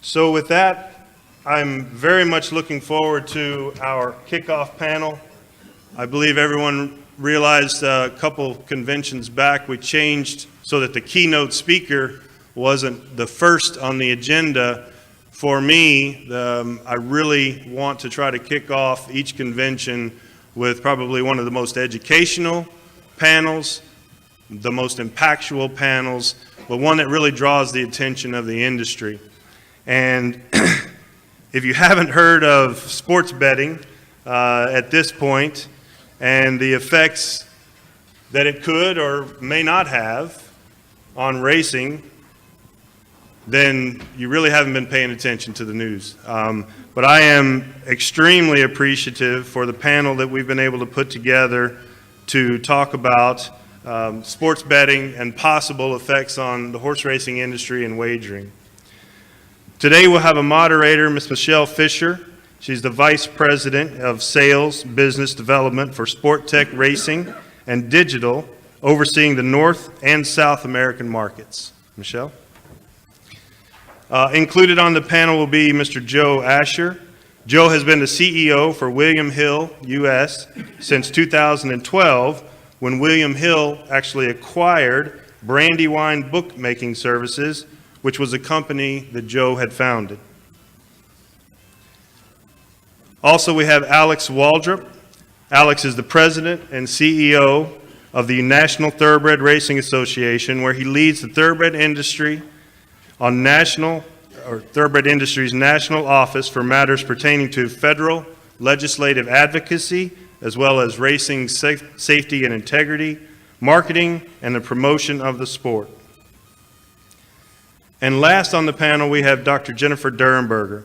So with that, I'm very much looking forward to our kickoff panel. I believe everyone realized a couple conventions back we changed so that the keynote speaker wasn't the first on the agenda. For me, I really want to try to kick off each convention with probably one of the most educational panels, the most impactful panels, but one that really draws the attention of the industry. And if you haven't heard of sports betting at this point and the effects that it could or may not have on racing, then you really haven't been paying attention to the news. But I am extremely appreciative for the panel that we've been able to put together to talk about sports betting and possible effects on the horse racing industry and wagering. Today we'll have a moderator, Ms. Michelle Fisher. She's the Vice President of Sales Business Development for Sport Tech Racing and Digital, overseeing the North and South American markets. Michelle? Included on the panel will be Mr. Joe Asher. Joe has been the CEO for William Hill US since 2012, when William Hill actually acquired Brandywine Bookmaking Services, which was a company that Joe had founded. Also, we have Alex Waldrop. Alex is the president and CEO of the National Thoroughbred Racing Association, where he leads the thoroughbred industry on Thoroughbred Industry's national office for matters pertaining to federal legislative advocacy, as well as racing safety and integrity, marketing, and the promotion of the sport. And last on the panel, we have Dr. Jennifer Durenberger.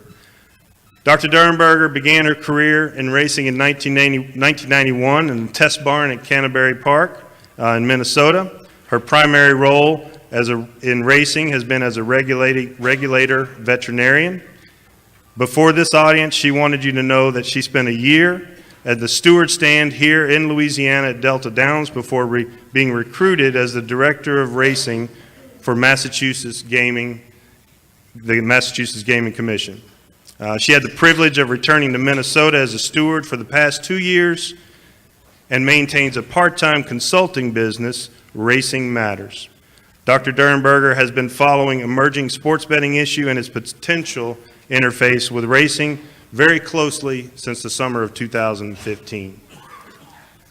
Dr. Durenberger began her career in racing in 1991 in the test barn at Canterbury Park in Minnesota. Her primary role in racing has been as a regulator veterinarian. Before this audience, she wanted you to know that she spent a year at the steward stand here in Louisiana at Delta Downs before being recruited as the director of racing for the Massachusetts Gaming Commission. She had the privilege of returning to Minnesota as a steward for the past 2 years and maintains a part-time consulting business, Racing Matters. Dr. Durenberger has been following emerging sports betting issue and its potential interface with racing very closely since the summer of 2015.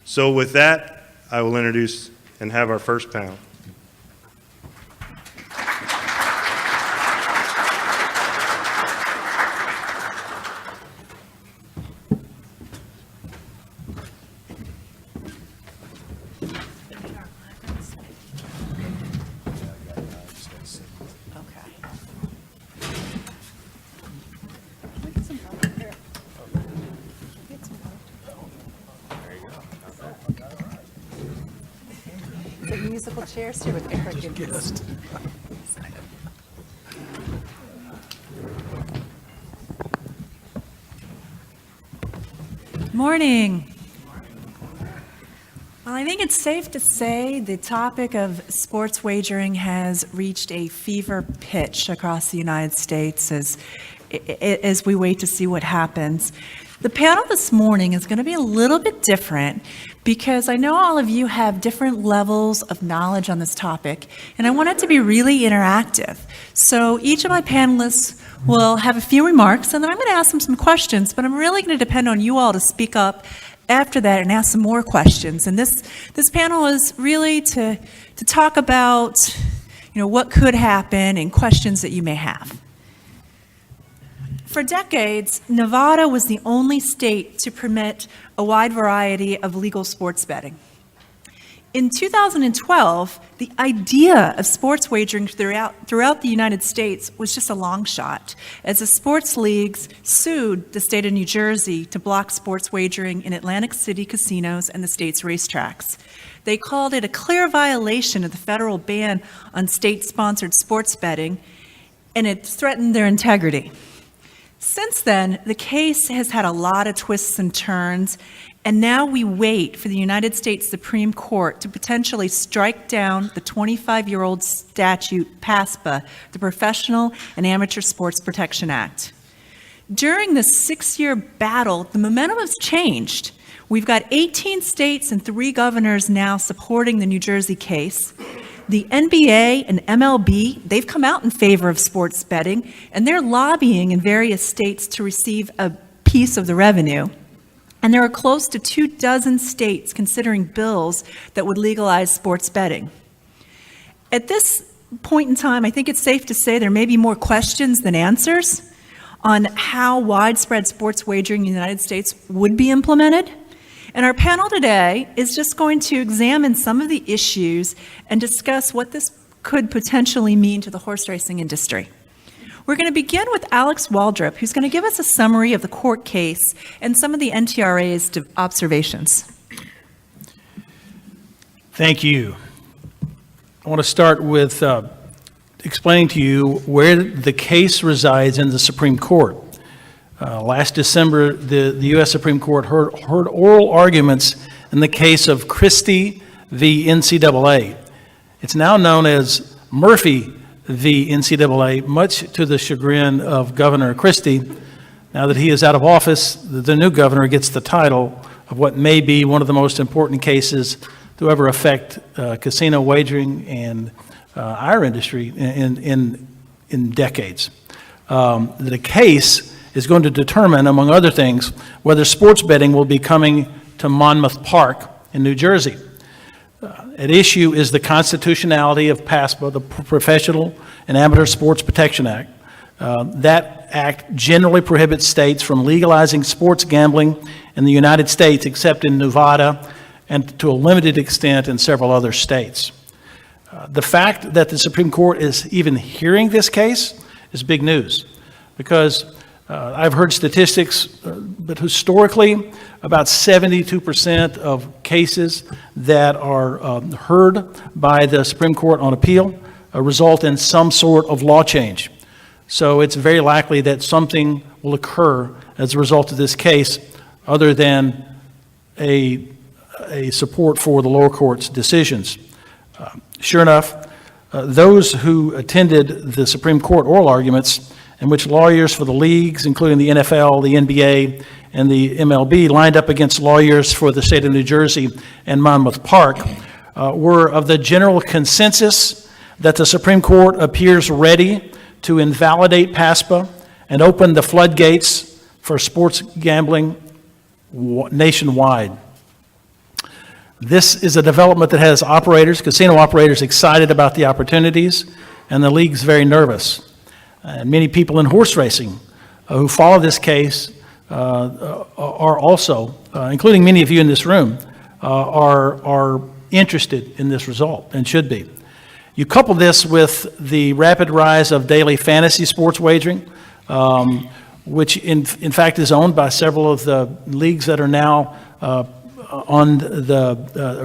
So with that, I will introduce and have our first panel. Musical chairs here with Eric. Morning. Well, I think it's safe to say the topic of sports wagering has reached a fever pitch across the United States as we wait to see what happens. The panel this morning is going to be a little bit different because I know all of you have different levels of knowledge on this topic, and I want it to be really interactive. So each of my panelists will have a few remarks, and then I'm going to ask them some questions, but I'm really going to depend on you all to speak up after that and ask some more questions. And this panel is really to talk about, what could happen and questions that you may have. For decades, Nevada was the only state to permit a wide variety of legal sports betting. In 2012, the idea of sports wagering throughout the United States was just a long shot, as the sports leagues sued the state of New Jersey to block sports wagering in Atlantic City casinos and the state's racetracks. They called it a clear violation of the federal ban on state-sponsored sports betting, and it threatened their integrity. Since then, the case has had a lot of twists and turns, And now we wait for the United States Supreme Court to potentially strike down the 25-year-old statute PASPA, the Professional and Amateur Sports Protection Act. During this 6-year battle, the momentum has changed. We've got 18 states and 3 governors now supporting the New Jersey case. The NBA and MLB, they've come out in favor of sports betting, and they're lobbying in various states to receive a piece of the revenue. And there are close to 24 states considering bills that would legalize sports betting. At this point in time, I think it's safe to say there may be more questions than answers on how widespread sports wagering in the United States would be implemented. And our panel today is just going to examine some of the issues and discuss what this could potentially mean to the horse racing industry. We're going to begin with Alex Waldrop, who's going to give us a summary of the court case and some of the NTRA's observations. Thank you. I want to start with explaining to you where the case resides in the Supreme Court. Last December, the U.S. Supreme Court heard oral arguments in the case of Christie v. NCAA. It's now known as Murphy v. NCAA, much to the chagrin of Governor Christie. Now that he is out of office, the new governor gets the title of what may be one of the most important cases to ever affect casino wagering and our industry in decades. The case is going to determine, among other things, whether sports betting will be coming to Monmouth Park in New Jersey. At issue is the constitutionality of PASPA, the Professional and Amateur Sports Protection Act. That act generally prohibits states from legalizing sports gambling in the United States, except in Nevada and to a limited extent in several other states. The fact that the Supreme Court is even hearing this case is big news, because I've heard statistics, but historically, about 72% of cases that are heard by the Supreme Court on appeal result in some sort of law change. So it's very likely that something will occur as a result of this case other than a support for the lower court's decisions. Sure enough, those who attended the Supreme Court oral arguments, in which lawyers for the leagues, including the NFL, the NBA, and the MLB, lined up against lawyers for the state of New Jersey and Monmouth Park, were of the general consensus that the Supreme Court appears ready to invalidate PASPA and open the floodgates for sports gambling nationwide. This is a development that has casino operators, excited about the opportunities, and the league's very nervous. And many people in horse racing who follow this case are also, including many of you in this room, are interested in this result and should be. You couple this with the rapid rise of daily fantasy sports wagering, which in fact is owned by several of the leagues that are now are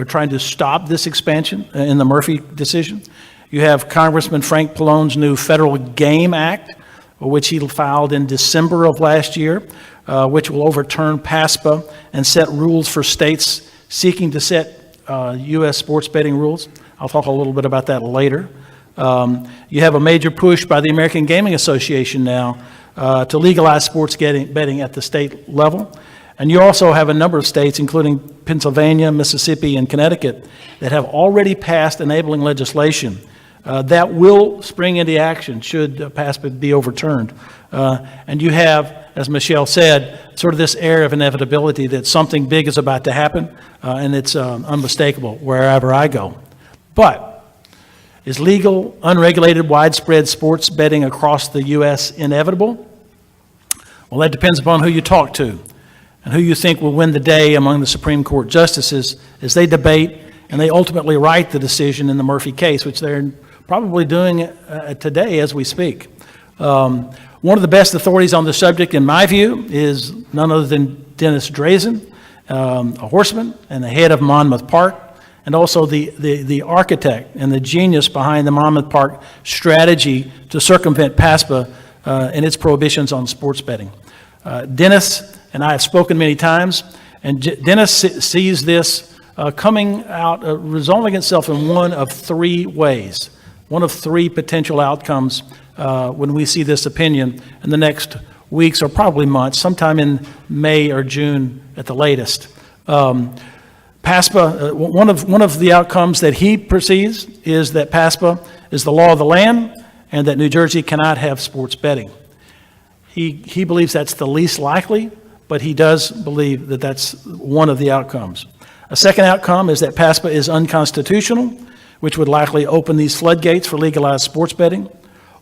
trying to stop this expansion in the Murphy decision. You have Congressman Frank Pallone's new Federal Game Act, which he filed in December of last year, which will overturn PASPA and set rules for states seeking to set U.S. sports betting rules. I'll talk a little bit about that later. You have a major push by the American Gaming Association now to legalize sports betting at the state level. And you also have a number of states, including Pennsylvania, Mississippi, and Connecticut, that have already passed enabling legislation that will spring into action should PASPA be overturned. And you have, as Michelle said, sort of this air of inevitability that something big is about to happen, and it's unmistakable wherever I go. But is legal, unregulated, widespread sports betting across the U.S. inevitable? Well, that depends upon who you talk to and who you think will win the day among the Supreme Court justices as they debate and they ultimately write the decision in the Murphy case, which they're probably doing today as we speak. One of the best authorities on the subject, in my view, is none other than Dennis Drazen, a horseman and the head of Monmouth Park, and also the architect and the genius behind the Monmouth Park strategy to circumvent PASPA and its prohibitions on sports betting. Dennis and I have spoken many times, And Dennis sees this coming out, resolving itself in one of three ways, one of three potential outcomes when we see this opinion in the next weeks or probably months, sometime in May or June at the latest. PASPA, one of the outcomes that he perceives is that PASPA is the law of the land and that New Jersey cannot have sports betting. He believes that's the least likely, but he does believe that that's one of the outcomes. A second outcome is that PASPA is unconstitutional, which would likely open these floodgates for legalized sports betting,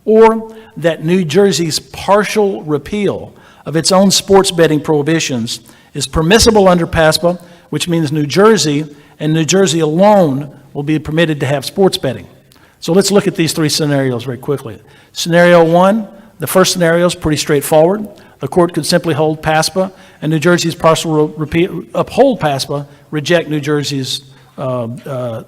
or that New Jersey's partial repeal of its own sports betting prohibitions is permissible under PASPA, which means New Jersey and New Jersey alone will be permitted to have sports betting. So let's look at these three scenarios very quickly. Scenario one, the first scenario is pretty straightforward. The court could simply hold PASPA, and New Jersey's partial repeal, uphold PASPA, reject New Jersey's their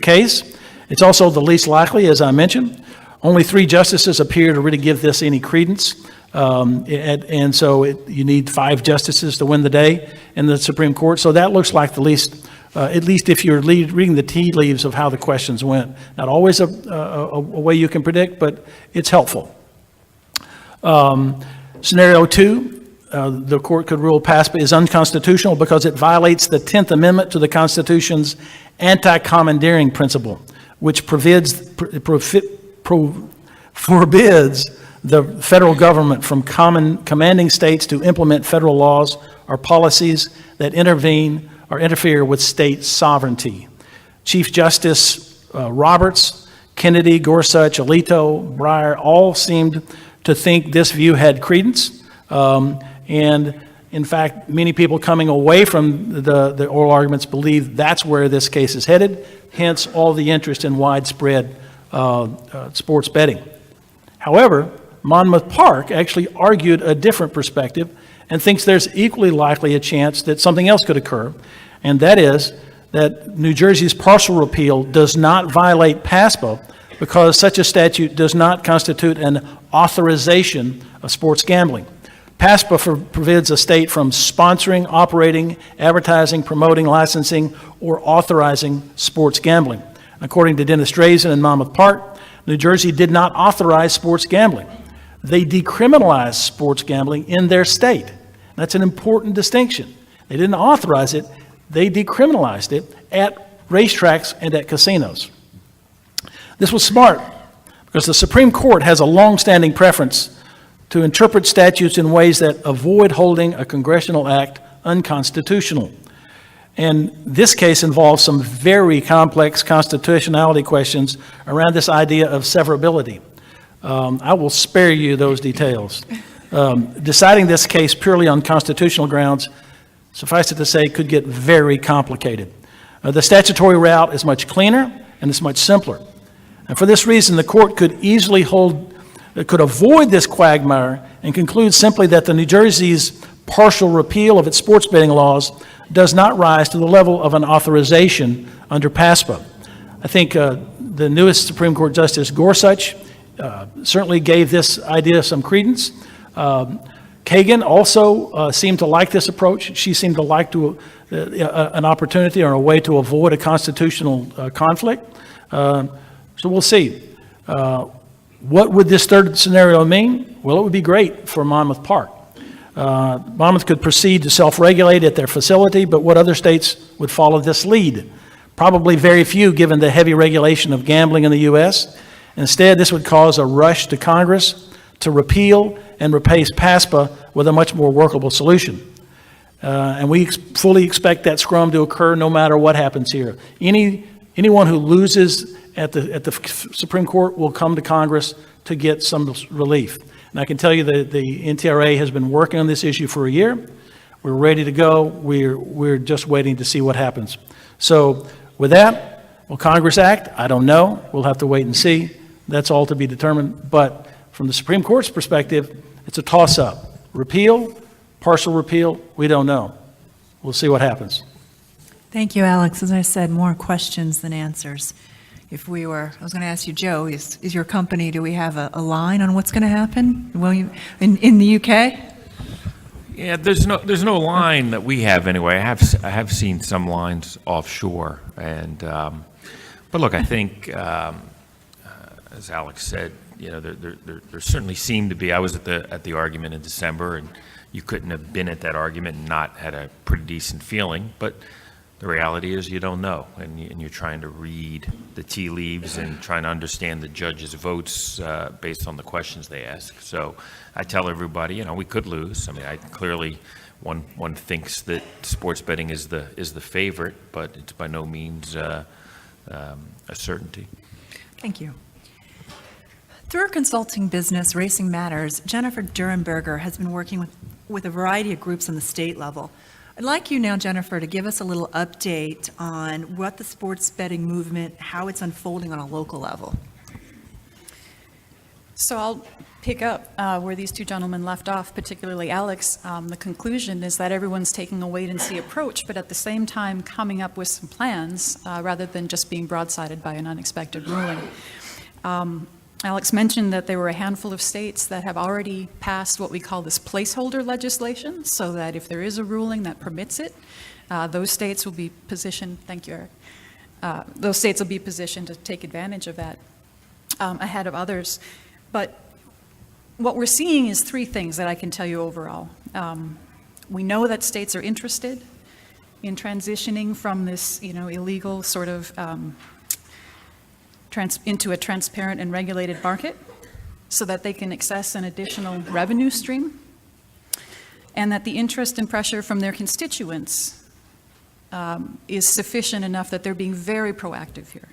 case. It's also the least likely, as I mentioned. Only 3 justices appear to really give this any credence, and so you need 5 justices to win the day in the Supreme Court. So that looks like the least, at least if you're reading the tea leaves of how the questions went. Not always a way you can predict, but it's helpful. Scenario 2, the court could rule PASPA is unconstitutional because it violates the 10th Amendment to the Constitution's anti-commandeering principle, which forbids the federal government from commanding states to implement federal laws or policies that intervene or interfere with state sovereignty. Chief Justice Roberts, Kennedy, Gorsuch, Alito, Breyer all seemed to think this view had credence. And in fact, many people coming away from the oral arguments believe that's where this case is headed, hence all the interest in widespread sports betting. However, Monmouth Park actually argued a different perspective and thinks there's equally likely a chance that something else could occur, and that is that New Jersey's partial repeal does not violate PASPA because such a statute does not constitute an authorization of sports gambling. PASPA forbids a state from sponsoring, operating, advertising, promoting, licensing, or authorizing sports gambling. According to Dennis Drazen and Monmouth Park, New Jersey did not authorize sports gambling. They decriminalized sports gambling in their state. That's an important distinction. They didn't authorize it, they decriminalized it at racetracks and at casinos. This was smart because the Supreme Court has a long-standing preference to interpret statutes in ways that avoid holding a congressional act unconstitutional. And this case involves some very complex constitutionality questions around this idea of severability. I will spare you those details. Deciding this case purely on constitutional grounds, suffice it to say, could get very complicated. The statutory route is much cleaner and it's much simpler. And for this reason, the court could avoid this quagmire and conclude simply that the New Jersey's partial repeal of its sports betting laws does not rise to the level of an authorization under PASPA. I think the newest Supreme Court Justice Gorsuch certainly gave this idea some credence. Kagan also seemed to like this approach. She seemed to like an opportunity or a way to avoid a constitutional conflict. So we'll see. What would this third scenario mean? Well, it would be great for Monmouth Park. Monmouth could proceed to self-regulate at their facility, but what other states would follow this lead? Probably very few, given the heavy regulation of gambling in the U.S. Instead, this would cause a rush to Congress to repeal and replace PASPA with a much more workable solution. And we fully expect that scrum to occur no matter what happens here. Anyone who loses at the Supreme Court will come to Congress to get some relief. And I can tell you that the NTRA has been working on this issue for a year. We're ready to go. We're just waiting to see what happens. So with that, will Congress act? I don't know. We'll have to wait and see. That's all to be determined. But from the Supreme Court's perspective, it's a toss-up. Repeal, partial repeal, we don't know. We'll see what happens. Thank you, Alex. As I said, more questions than answers. I was going to ask you, Joe, is your company, do we have a line on what's going to happen in the UK? Yeah, there's no line that we have anyway. I have seen some lines offshore, and but look, I think as Alex said, you know, there certainly seemed to be. I was at the argument in December, and you couldn't have been at that argument and not had a pretty decent feeling. But the reality is, you don't know, and you're trying to read the tea leaves and trying to understand the judges' votes based on the questions they ask. So I tell everybody, you know, we could lose. I mean, clearly one thinks that sports betting is the favorite, but it's by no means a certainty. Thank you. Through her consulting business, Racing Matters, Jennifer Durenberger has been working with a variety of groups on the state level. I'd like you now, Jennifer, to give us a little update on what the sports betting movement, how it's unfolding on a local level. So I'll pick up where these two gentlemen left off, particularly Alex. The conclusion is that everyone's taking a wait-and-see approach, but at the same time coming up with some plans rather than just being broadsided by an unexpected ruling. Alex mentioned that there were a handful of states that have already passed what we call this placeholder legislation, so that if there is a ruling that permits it, those states will be positioned, thank you, Eric, those states will be positioned to take advantage of that ahead of others. But what we're seeing is three things that I can tell you overall. We know that states are interested in transitioning from this, you know, illegal sort of into a transparent and regulated market so that they can access an additional revenue stream, and that the interest and pressure from their constituents is sufficient enough that they're being very proactive here.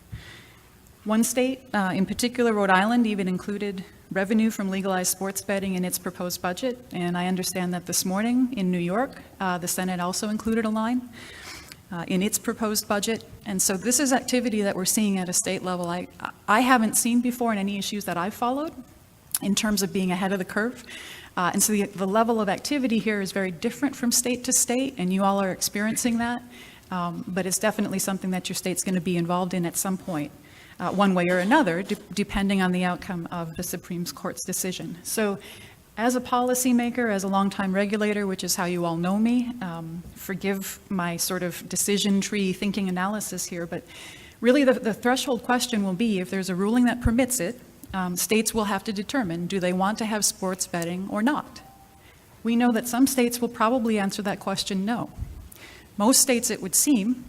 One state, in particular, Rhode Island, even included revenue from legalized sports betting in its proposed budget, and I understand that this morning in New York, the Senate also included a line in its proposed budget. And so this is activity that we're seeing at a state level I haven't seen before in any issues that I've followed in terms of being ahead of the curve. And so the level of activity here is very different from state to state, and you all are experiencing that. But it's definitely something that your state's going to be involved in at some point, one way or another, depending on the outcome of the Supreme Court's decision. So as a policymaker, as a longtime regulator, which is how you all know me, forgive my sort of decision tree thinking analysis here, but really the threshold question will be, if there's a ruling that permits it, states will have to determine, do they want to have sports betting or not? We know that some states will probably answer that question no. Most states, it would seem,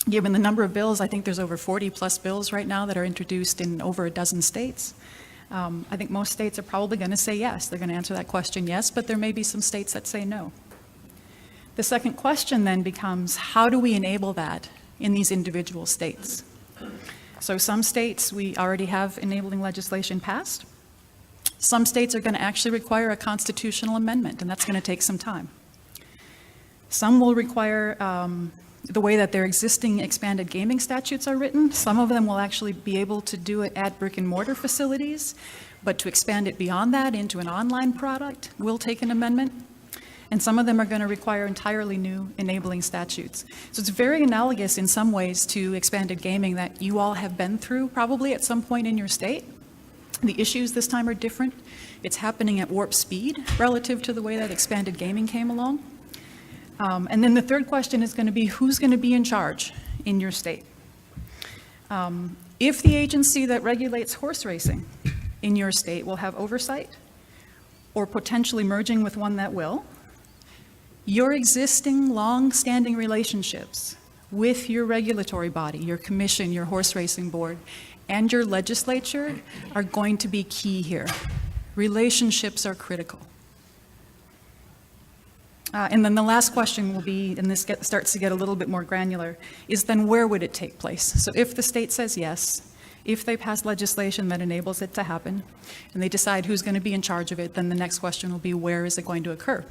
given the number of bills, I think there's over 40 plus bills right now that are introduced in over a dozen states. I think most states are probably going to say yes. They're going to answer that question yes, but there may be some states that say no. The second question then becomes, how do we enable that in these individual states? So some states, we already have enabling legislation passed. Some states are going to actually require a constitutional amendment, and that's going to take some time. Some will require the way that their existing expanded gaming statutes are written. Some of them will actually be able to do it at brick and mortar facilities, but to expand it beyond that into an online product will take an amendment. And some of them are going to require entirely new enabling statutes. So it's very analogous in some ways to expanded gaming that you all have been through probably at some point in your state. The issues this time are different. It's happening at warp speed relative to the way that expanded gaming came along. And then the third question is going to be, who's going to be in charge in your state? If the agency that regulates horse racing in your state will have oversight, or potentially merging with one that will, your existing long-standing relationships with your regulatory body, your commission, your horse racing board, and your legislature are going to be key here. Relationships are critical. And then the last question will be, and this starts to get a little bit more granular, is then where would it take place? So if the state says yes, if they pass legislation that enables it to happen, and they decide who's going to be in charge of it, then the next question will be, where is it going to occur?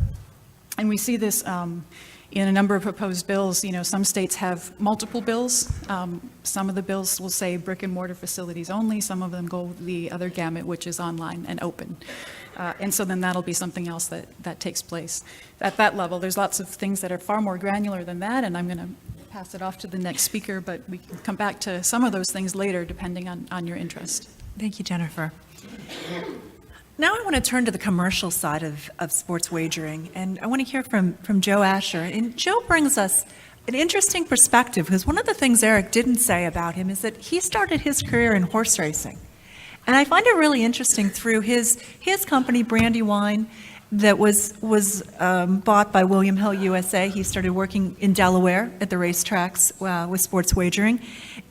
And we see this in a number of proposed bills. You know, some states have multiple bills. Some of the bills will say brick and mortar facilities only. Some of them go the other gamut, which is online and open. And so then that'll be something else that takes place. At that level, there's lots of things that are far more granular than that, and I'm going to pass it off to the next speaker, but we can come back to some of those things later, depending on your interest. Thank you, Jennifer. Now I want to turn to the commercial side of sports wagering, and I want to hear from Joe Asher. And Joe brings us an interesting perspective, because one of the things Eric didn't say about him is that he started his career in horse racing. And I find it really interesting through his company, Brandywine, that was bought by William Hill USA. He started working in Delaware at the racetracks with sports wagering.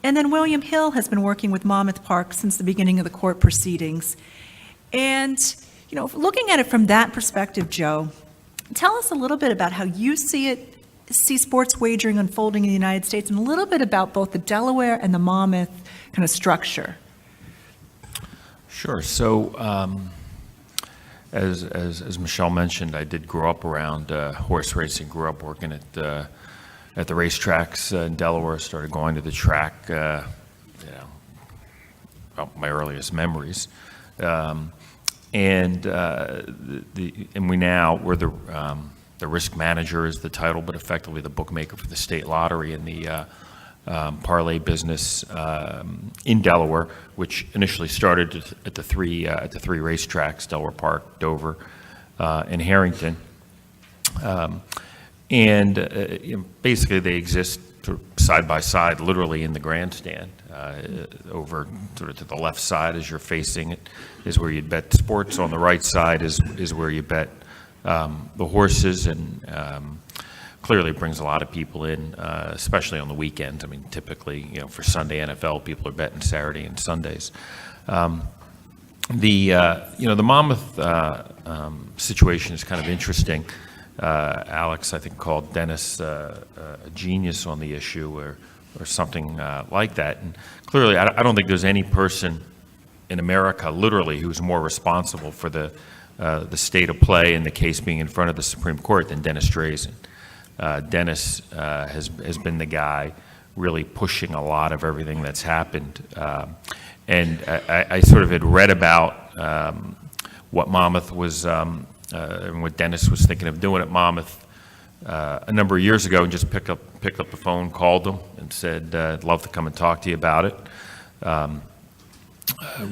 And then William Hill has been working with Monmouth Park since the beginning of the court proceedings. And, you know, looking at it from that perspective, Joe, tell us a little bit about how you see sports wagering unfolding in the United States, and a little bit about both the Delaware and the Monmouth kind of structure. Sure. So, as Michelle mentioned, I did grow up around horse racing. Grew up working at the racetracks in Delaware. Started going to the track, well, my earliest memories. And we're the risk manager is the title, but effectively the bookmaker for the state lottery and the parlay business in Delaware, which initially started at the three racetracks: Delaware Park, Dover, and Harrington. Basically, they exist sort of side by side, literally in the grandstand. Over sort of to the left side as you're facing it is where you'd bet sports. On the right side is where you bet the horses, and clearly brings a lot of people in, especially on the weekends. I mean, typically, for Sunday NFL, people are betting Saturday and Sundays. The Monmouth situation is kind of interesting. Alex, I think, called Dennis a genius on the issue, or something like that. And clearly, I don't think there's any person in America, literally, who's more responsible for the state of play and the case being in front of the Supreme Court than Dennis Drazen. Dennis has been the guy really pushing a lot of everything that's happened. And I sort of had read about what Monmouth was, and what Dennis was thinking of doing at Monmouth a number of years ago, and just picked up the phone, called them, and said, "I'd love to come and talk to you about it."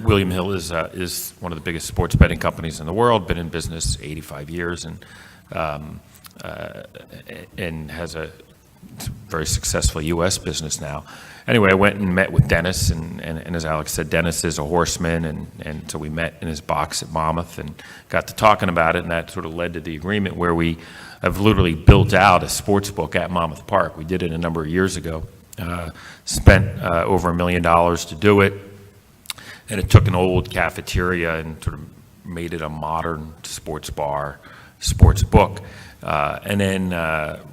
William Hill is one of the biggest sports betting companies in the world. Been in business 85 years, and has a very successful U.S. business now. Anyway, I went and met with Dennis, and as Alex said, Dennis is a horseman, and so we met in his box at Monmouth and got to talking about it, and that sort of led to the agreement where we have literally built out a sports book at Monmouth Park. We did it a number of years ago, spent over $1 million to do it, and it took an old cafeteria and sort of made it a modern sports bar, sports book. And then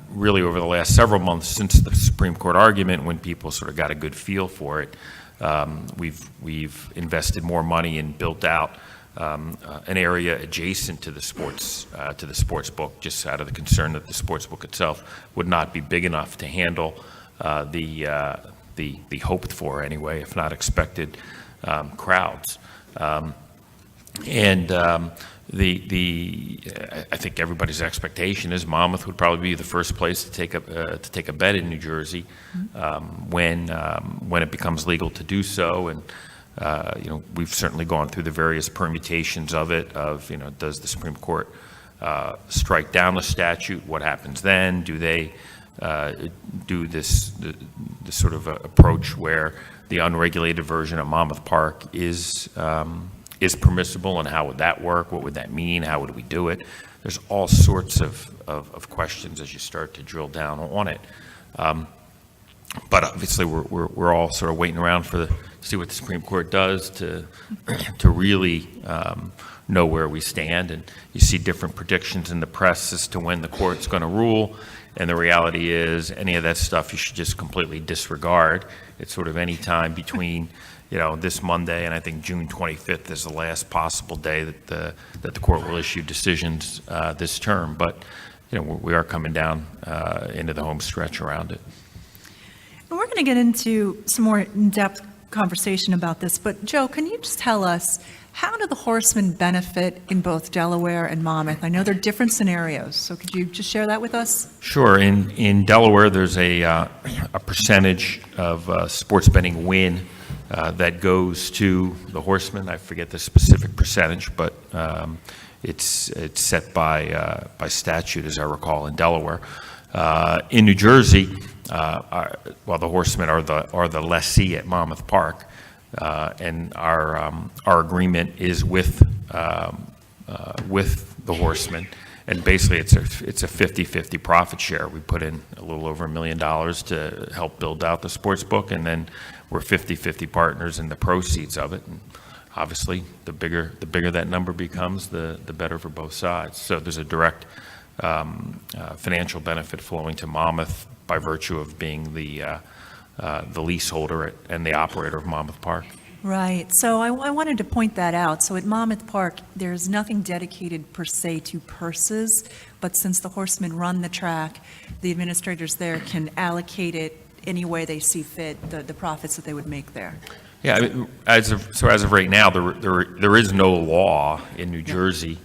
really over the last several months since the Supreme Court argument, when people sort of got a good feel for it, we've invested more money and built out an area adjacent to the sports book, just out of the concern that the sports book itself would not be big enough to handle the hoped for, anyway, if not expected, crowds. I think everybody's expectation is Monmouth would probably be the first place to take a bet in New Jersey when it becomes legal to do so. And we've certainly gone through the various permutations of it. Does the Supreme Court strike down the statute? What happens then? Do they do this sort of approach where the unregulated version of Monmouth Park is permissible, and how would that work? What would that mean? How would we do it? There's all sorts of questions as you start to drill down on it. But obviously, we're all sort of waiting around to see what the Supreme Court does to really know where we stand. And you see different predictions in the press as to when the court's going to rule. And the reality is, any of that stuff you should just completely disregard. It's sort of any time between this Monday, and I think June 25th is the last possible day that the court will issue decisions this term. But we are coming down into the home stretch around it. And we're going to get into some more in-depth conversation about this. But Joe, can you just tell us, how do the horsemen benefit in both Delaware and Monmouth? I know they're different scenarios, so could you just share that with us? Sure. In Delaware, there's a percentage of sports betting win that goes to the horsemen. I forget the specific percentage, but it's set by statute, as I recall, in Delaware. In New Jersey, the horsemen are the lessee at Monmouth Park, and our agreement is with the horsemen. And basically, it's a 50-50 profit share. We put in a little over $1 million to help build out the sports book, and then we're 50-50 partners in the proceeds of it. And obviously, the bigger that number becomes, the better for both sides. So there's a direct financial benefit flowing to Monmouth by virtue of being the leaseholder and the operator of Monmouth Park. Right. So I wanted to point that out. So at Monmouth Park, there's nothing dedicated per se to purses, but since the horsemen run the track, the administrators there can allocate it any way they see fit, the profits that they would make there. Yeah, I mean, as of right now, there is no law in New Jersey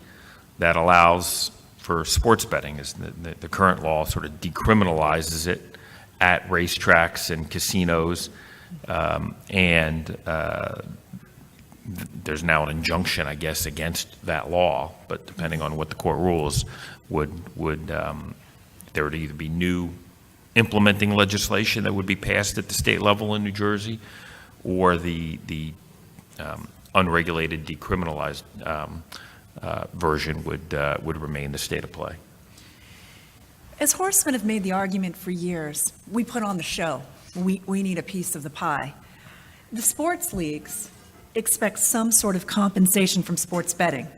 that allows for sports betting. The current law sort of decriminalizes it at racetracks and casinos. There's now an injunction, I guess, against that law. But depending on what the court rules, there would either be new implementing legislation that would be passed at the state level in New Jersey, or the unregulated, decriminalized version would remain the state of play. As horsemen have made the argument for years, we put on the show. We need a piece of the pie. The sports leagues expect some sort of compensation from sports betting,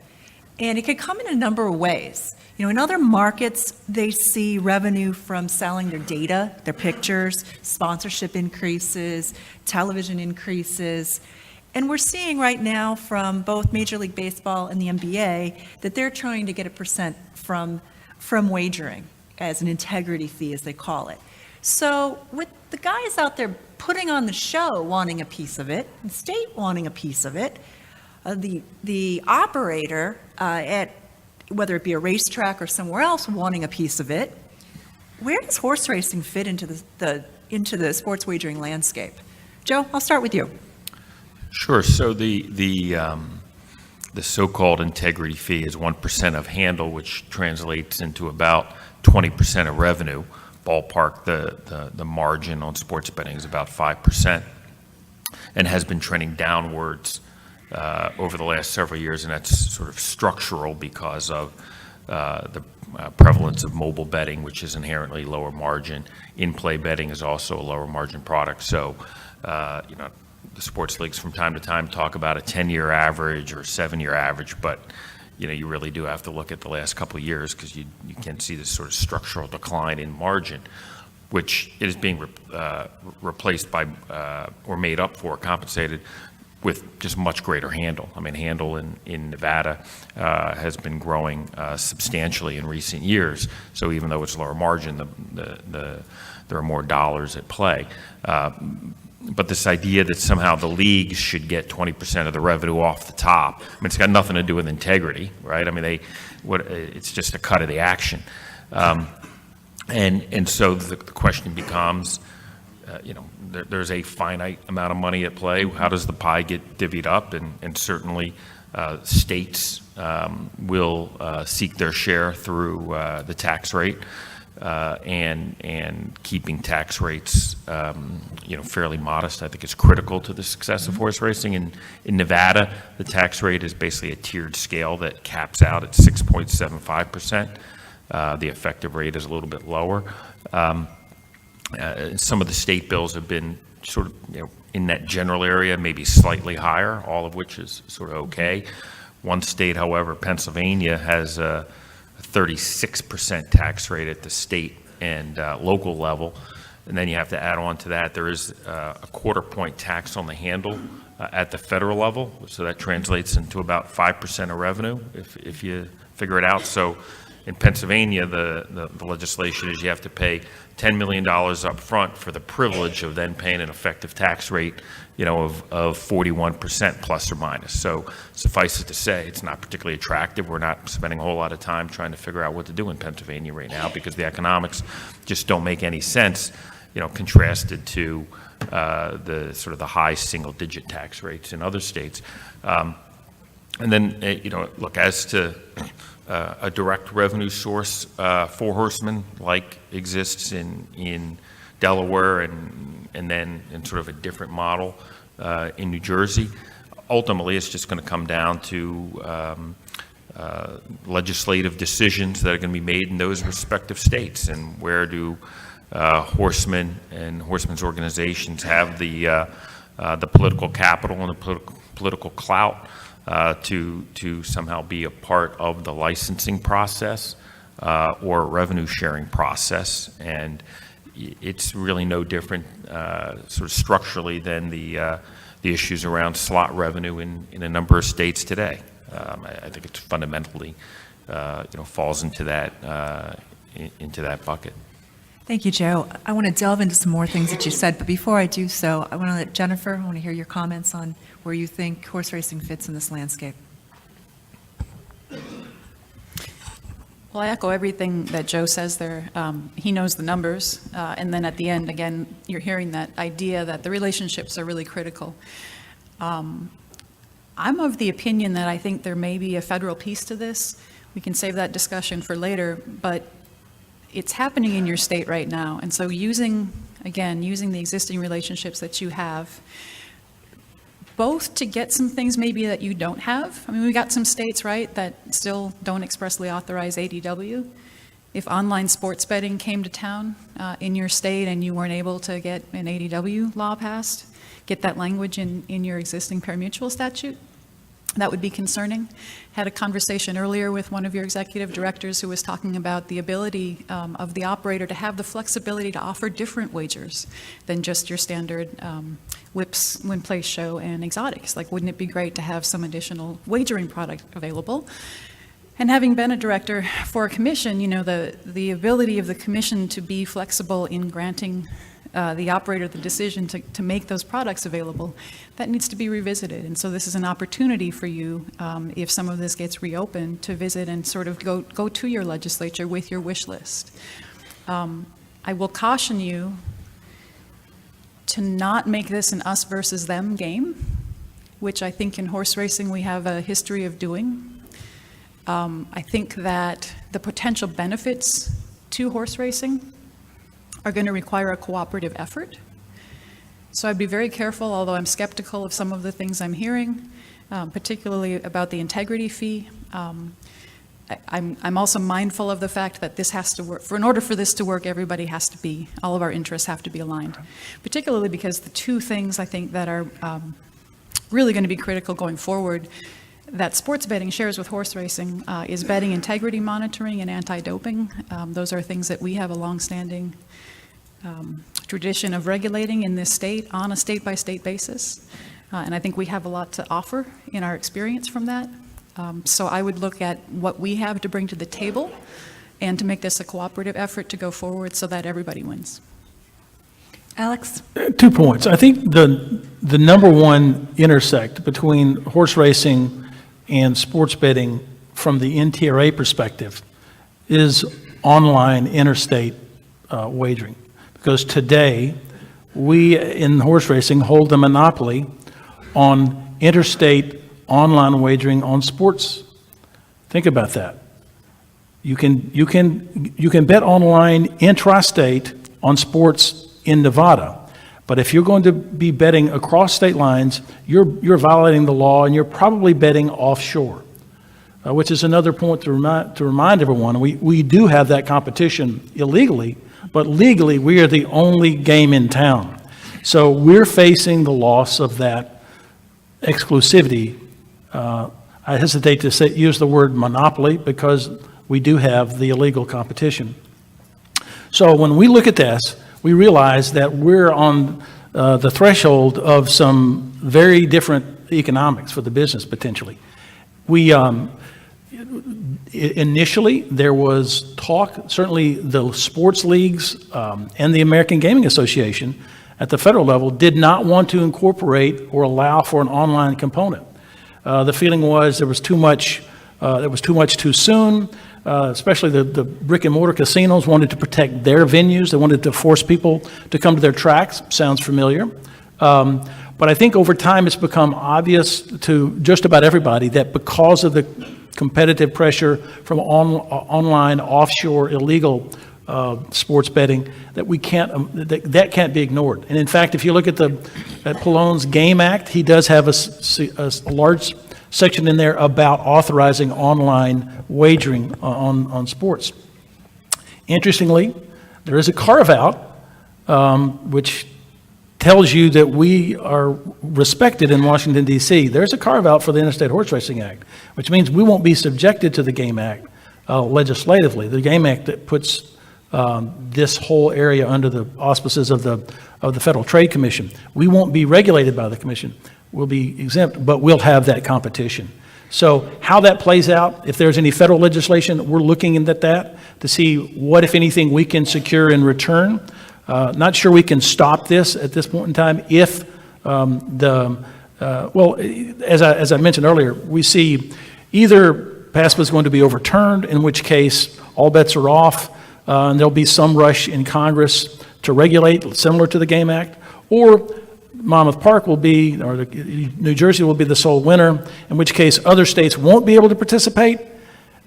and it could come in a number of ways. You know, in other markets, they see revenue from selling their data, their pictures, sponsorship increases, television increases, and we're seeing right now from both Major League Baseball and the NBA that they're trying to get a percent from wagering as an integrity fee, as they call it. So with the guys out there putting on the show wanting a piece of it, the state wanting a piece of it, the operator at whether it be a racetrack or somewhere else wanting a piece of it, where does horse racing fit into the sports wagering landscape? Joe, I'll start with you. Sure. So the so-called integrity fee is 1% of handle, which translates into about 20% of revenue. Ballpark, the margin on sports betting is about 5%, and has been trending downwards over the last several years, and that's sort of structural because of the prevalence of mobile betting, which is inherently lower margin. In-play betting is also a lower margin product. So, the sports leagues from time to time talk about a 10-year average or 7-year average, but you really do have to look at the last couple of years because you can see this sort of structural decline in margin, which is being replaced by or made up for, compensated with just much greater handle. I mean, handle in Nevada has been growing substantially in recent years. So even though it's lower margin, there are more dollars at play. But this idea that somehow the leagues should get 20% of the revenue off the top, I mean, it's got nothing to do with integrity, right? I mean, it's just a cut of the action. And so the question becomes, there's a finite amount of money at play. How does the pie get divvied up? And certainly states will seek their share through the tax rate. And keeping tax rates, fairly modest, I think is critical to the success of horse racing. In Nevada, the tax rate is basically a tiered scale that caps out at 6.75%. The effective rate is a little bit lower. Some of the state bills have been sort of, in that general area, maybe slightly higher, all of which is sort of okay. One state, however, Pennsylvania, has a 36% tax rate at the state and local level. And then you have to add on to that, there is a 1/4 point tax on the handle at the federal level. So that translates into about 5% of revenue if you figure it out. So in Pennsylvania, the legislation is you have to pay $10 million up front for the privilege of then paying an effective tax rate, of 41% plus or minus. So suffice it to say, it's not particularly attractive. We're not spending a whole lot of time trying to figure out what to do in Pennsylvania right now because the economics just don't make any sense. contrasted to the sort of the high single-digit tax rates in other states. And then, look, as to a direct revenue source for horsemen like exists in Delaware and then in sort of a different model in New Jersey, ultimately it's just going to come down to legislative decisions that are going to be made in those respective states, and where do horsemen and horsemen's organizations have the political capital and the political clout to somehow be a part of the licensing process or revenue sharing process. And it's really no different sort of structurally than the issues around slot revenue in a number of states today. I think it fundamentally falls into that bucket. Thank you, Joe. I want to delve into some more things that you said, but before I do so, I want to let Jennifer, I want to hear your comments on where you think horse racing fits in this landscape. Well, I echo everything that Joe says there. He knows the numbers, and then at the end, again, you're hearing that idea that the relationships are really critical. I'm of the opinion that I think there may be a federal piece to this. We can save that discussion for later, but it's happening in your state right now. And so using the existing relationships that you have, both to get some things maybe that you don't have. I mean, we got some states, right, that still don't expressly authorize ADW. If online sports betting came to town in your state and you weren't able to get an ADW law passed, get that language in your existing parimutuel statute, that would be concerning. Had a conversation earlier with one of your executive directors who was talking about the ability of the operator to have the flexibility to offer different wagers than just your standard whips, win, place, show, and exotics. Like, wouldn't it be great to have some additional wagering product available? And having been a director for a commission, the ability of the commission to be flexible in granting the operator the decision to make those products available, that needs to be revisited. And so this is an opportunity for you, if some of this gets reopened, to visit and sort of go to your legislature with your wish list. I will caution you to not make this an us versus them game, which I think in horse racing we have a history of doing. I think that the potential benefits to horse racing are going to require a cooperative effort. So I'd be very careful, although I'm skeptical of some of the things I'm hearing, particularly about the integrity fee. I'm also mindful of the fact that this has to work. In order for this to work, all of our interests have to be aligned, particularly because the two things I think that are really going to be critical going forward that sports betting shares with horse racing is betting integrity monitoring and anti-doping. Those are things that we have a longstanding tradition of regulating in this state on a state-by-state basis. And I think we have a lot to offer in our experience from that. So I would look at what we have to bring to the table and to make this a cooperative effort to go forward so that everybody wins. Alex? 2 points. I think the number one intersect between horse racing and sports betting from the NTRA perspective is online interstate wagering. Because today, we in horse racing hold the monopoly on interstate online wagering on sports. Think about that. You can bet online intrastate on sports in Nevada, but if you're going to be betting across state lines, you're violating the law, and you're probably betting offshore, which is another point to remind everyone. We do have that competition illegally, but legally we are the only game in town. So we're facing the loss of that exclusivity. I hesitate to use the word monopoly because we do have the illegal competition. So when we look at this, we realize that we're on the threshold of some very different economics for the business potentially. We initially there was talk, certainly the sports leagues and the American Gaming Association at the federal level did not want to incorporate or allow for an online component. The feeling was there was too much too soon. especially the brick and mortar casinos, wanted to protect their venues. They wanted to force people to come to their tracks. Sounds familiar. But I think over time it's become obvious to just about everybody that because of the competitive pressure from online, offshore, illegal sports betting, that we can't that can't be ignored. And in fact, if you look at Pallone's Game Act, he does have a large section in there about authorizing online wagering on sports. Interestingly, there is a carve-out which tells you that we are respected in Washington, D.C. There's a carve-out for the Interstate Horse Racing Act, which means we won't be subjected to the Game Act legislatively. The Game Act that puts this whole area under the auspices of the Federal Trade Commission. We won't be regulated by the commission. We'll be exempt, but we'll have that competition. So how that plays out, if there's any federal legislation, we're looking into that to see what, if anything, we can secure in return. Not sure we can stop this at this point in time if as I mentioned earlier, we see either PASPA is going to be overturned, in which case all bets are off, and there'll be some rush in Congress to regulate, similar to the Game Act, or Monmouth Park will be, or New Jersey will be the sole winner, in which case other states won't be able to participate,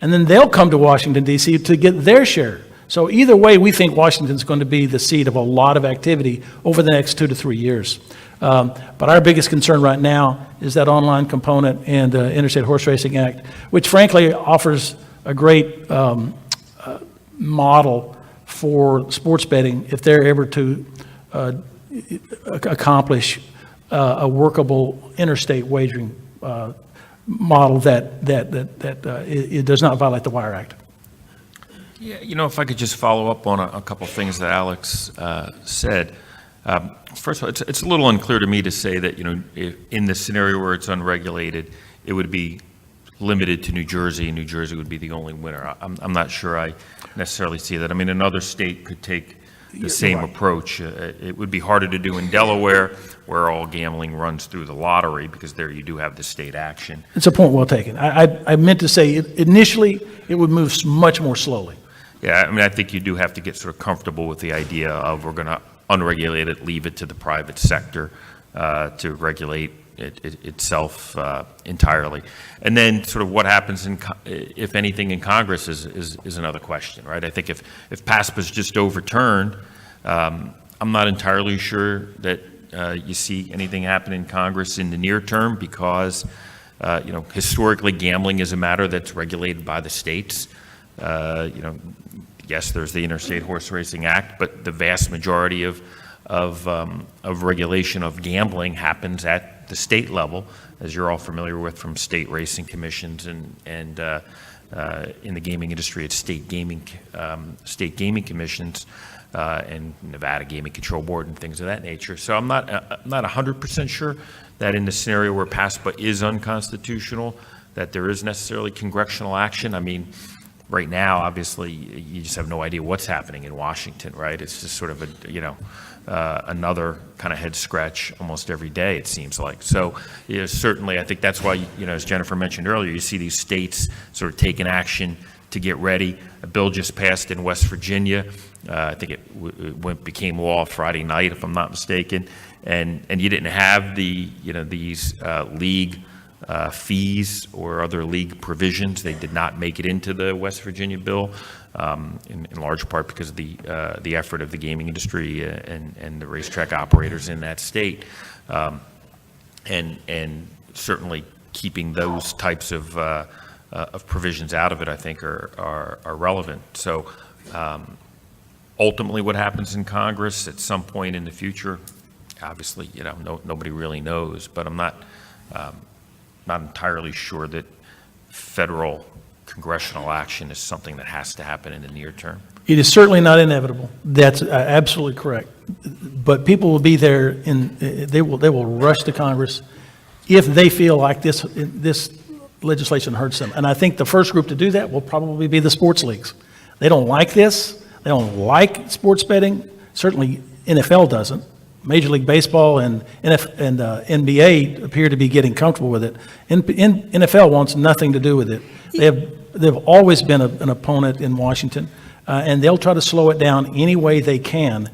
and then they'll come to Washington, D.C. to get their share. So either way, we think Washington's going to be the seat of a lot of activity over the next 2 to 3 years. But our biggest concern right now is that online component and the Interstate Horse Racing Act, which frankly offers a great model for sports betting if they're able to accomplish a workable interstate wagering model that it does not violate the Wire Act. Yeah, if I could just follow up on a couple things that Alex said. First of all, it's a little unclear to me to say that, if in the scenario where it's unregulated, it would be limited to New Jersey, and New Jersey would be the only winner. I'm not sure I necessarily see that. I mean, another state could take the same approach. It would be harder to do in Delaware, where all gambling runs through the lottery, because there you do have the state action. It's a point well taken. I meant to say, initially, it would move much more slowly. Yeah, I mean, I think you do have to get sort of comfortable with the idea of we're going to unregulate it, leave it to the private sector to regulate itself entirely. And then sort of what happens, if anything, in Congress is another question, right? I think if PASPA is just overturned, I'm not entirely sure that you see anything happen in Congress in the near term, because historically gambling is a matter that's regulated by the states. Yes, there's the Interstate Horse Racing Act, but the vast majority of regulation of gambling happens at the state level, as you're all familiar with from state racing commissions and in the gaming industry, it's state gaming commissions and Nevada Gaming Control Board and things of that nature. So I'm not 100% sure that in the scenario where PASPA is unconstitutional, that there is necessarily congressional action. I mean, right now, obviously, you just have no idea what's happening in Washington, right? It's just sort of another kind of head scratch almost every day, it seems like. So certainly, I think that's why, as Jennifer mentioned earlier, you see these states sort of taking action to get ready. A bill just passed in West Virginia. I think it became law Friday night, if I'm not mistaken. And you didn't have these league fees or other league provisions. They did not make it into the West Virginia bill, in large part because of the effort of the gaming industry and the racetrack operators in that state, and certainly keeping those types of provisions out of it, I think, are relevant. So ultimately, what happens in Congress at some point in the future, obviously, nobody really knows. But I'm not entirely sure that federal congressional action is something that has to happen in the near term. It is certainly not inevitable. That's absolutely correct. But people will be there, they will rush to Congress if they feel like this legislation hurts them. And I think the first group to do that will probably be the sports leagues. They don't like this. They don't like sports betting. Certainly NFL doesn't. Major League Baseball and NBA appear to be getting comfortable with it. NFL wants nothing to do with it. They've always been an opponent in Washington, and they'll try to slow it down any way they can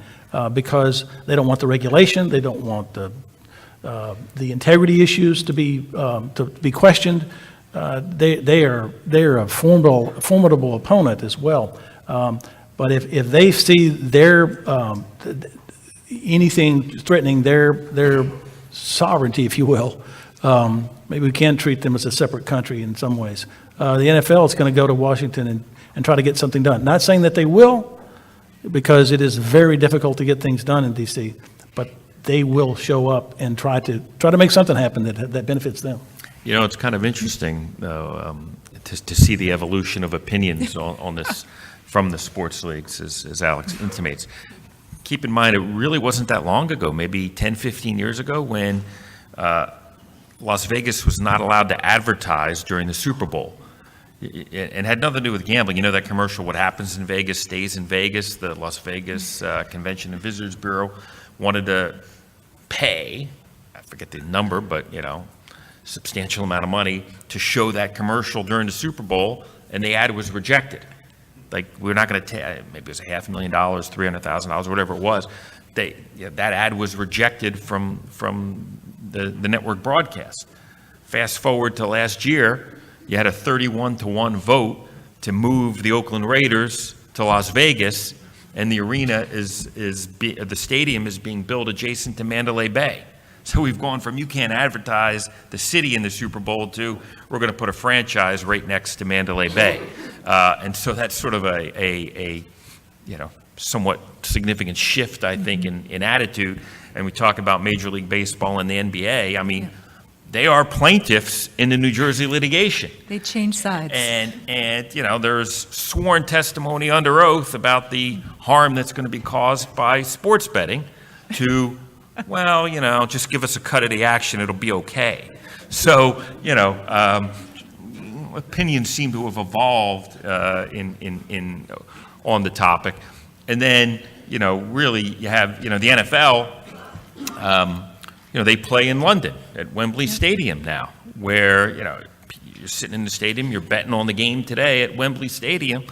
because they don't want the regulation, they don't want the integrity issues to be questioned. They're a formidable opponent as well. But if they see anything threatening their sovereignty, if you will, maybe we can treat them as a separate country in some ways. The NFL is going to go to Washington and try to get something done. Not saying that they will, because it is very difficult to get things done in D.C., but they will show up and try to make something happen that benefits them. You know, it's kind of interesting, though, to see the evolution of opinions on this from the sports leagues, as Alex intimates. Keep in mind, it really wasn't that long ago, maybe 10, 15 years ago, when Las Vegas was not allowed to advertise during the Super Bowl. And had nothing to do with gambling. You know that commercial, what happens in Vegas stays in Vegas. The Las Vegas Convention and Visitors Bureau wanted to pay, I forget the number, but, substantial amount of money to show that commercial during the Super Bowl, and the ad was rejected. Like, we're not going to maybe it was $500,000, $300,000, whatever it was. That ad was rejected from the network broadcast. Fast forward to last year, you had a 31-1 vote to move the Oakland Raiders to Las Vegas, and the arena the stadium is being built adjacent to Mandalay Bay. So we've gone from you can't advertise the city in the Super Bowl to we're going to put a franchise right next to Mandalay Bay. And so that's sort of a somewhat significant shift, I think, in attitude. And we talk about Major League Baseball and the NBA. I mean, they are plaintiffs in the New Jersey litigation. They change sides. And there's sworn testimony under oath about the harm that's going to be caused by sports betting to, just give us a cut of the action, it'll be okay. So, opinions seem to have evolved on the topic. And then, really you have, the NFL, they play in London at Wembley Stadium now, where, you're sitting in the stadium, you're betting on the game today at Wembley Stadium,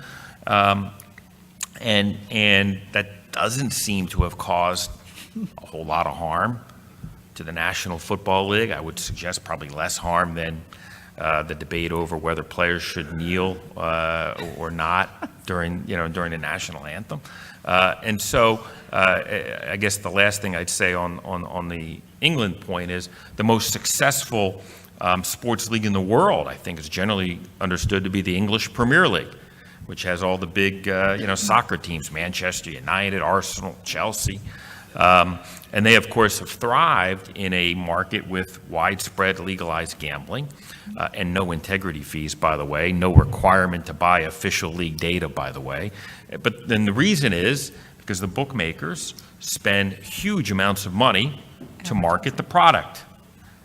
and that doesn't seem to have caused a whole lot of harm to the National Football League. I would suggest probably less harm than the debate over whether players should kneel or not during the national anthem. And so I guess the last thing I'd say on the England point is the most successful sports league in the world, I think, is generally understood to be the English Premier League, which has all the big soccer teams, Manchester United, Arsenal, Chelsea. And they, of course, have thrived in a market with widespread legalized gambling and no integrity fees, by the way, no requirement to buy official league data, by the way. But then the reason is because the bookmakers spend huge amounts of money to market the product.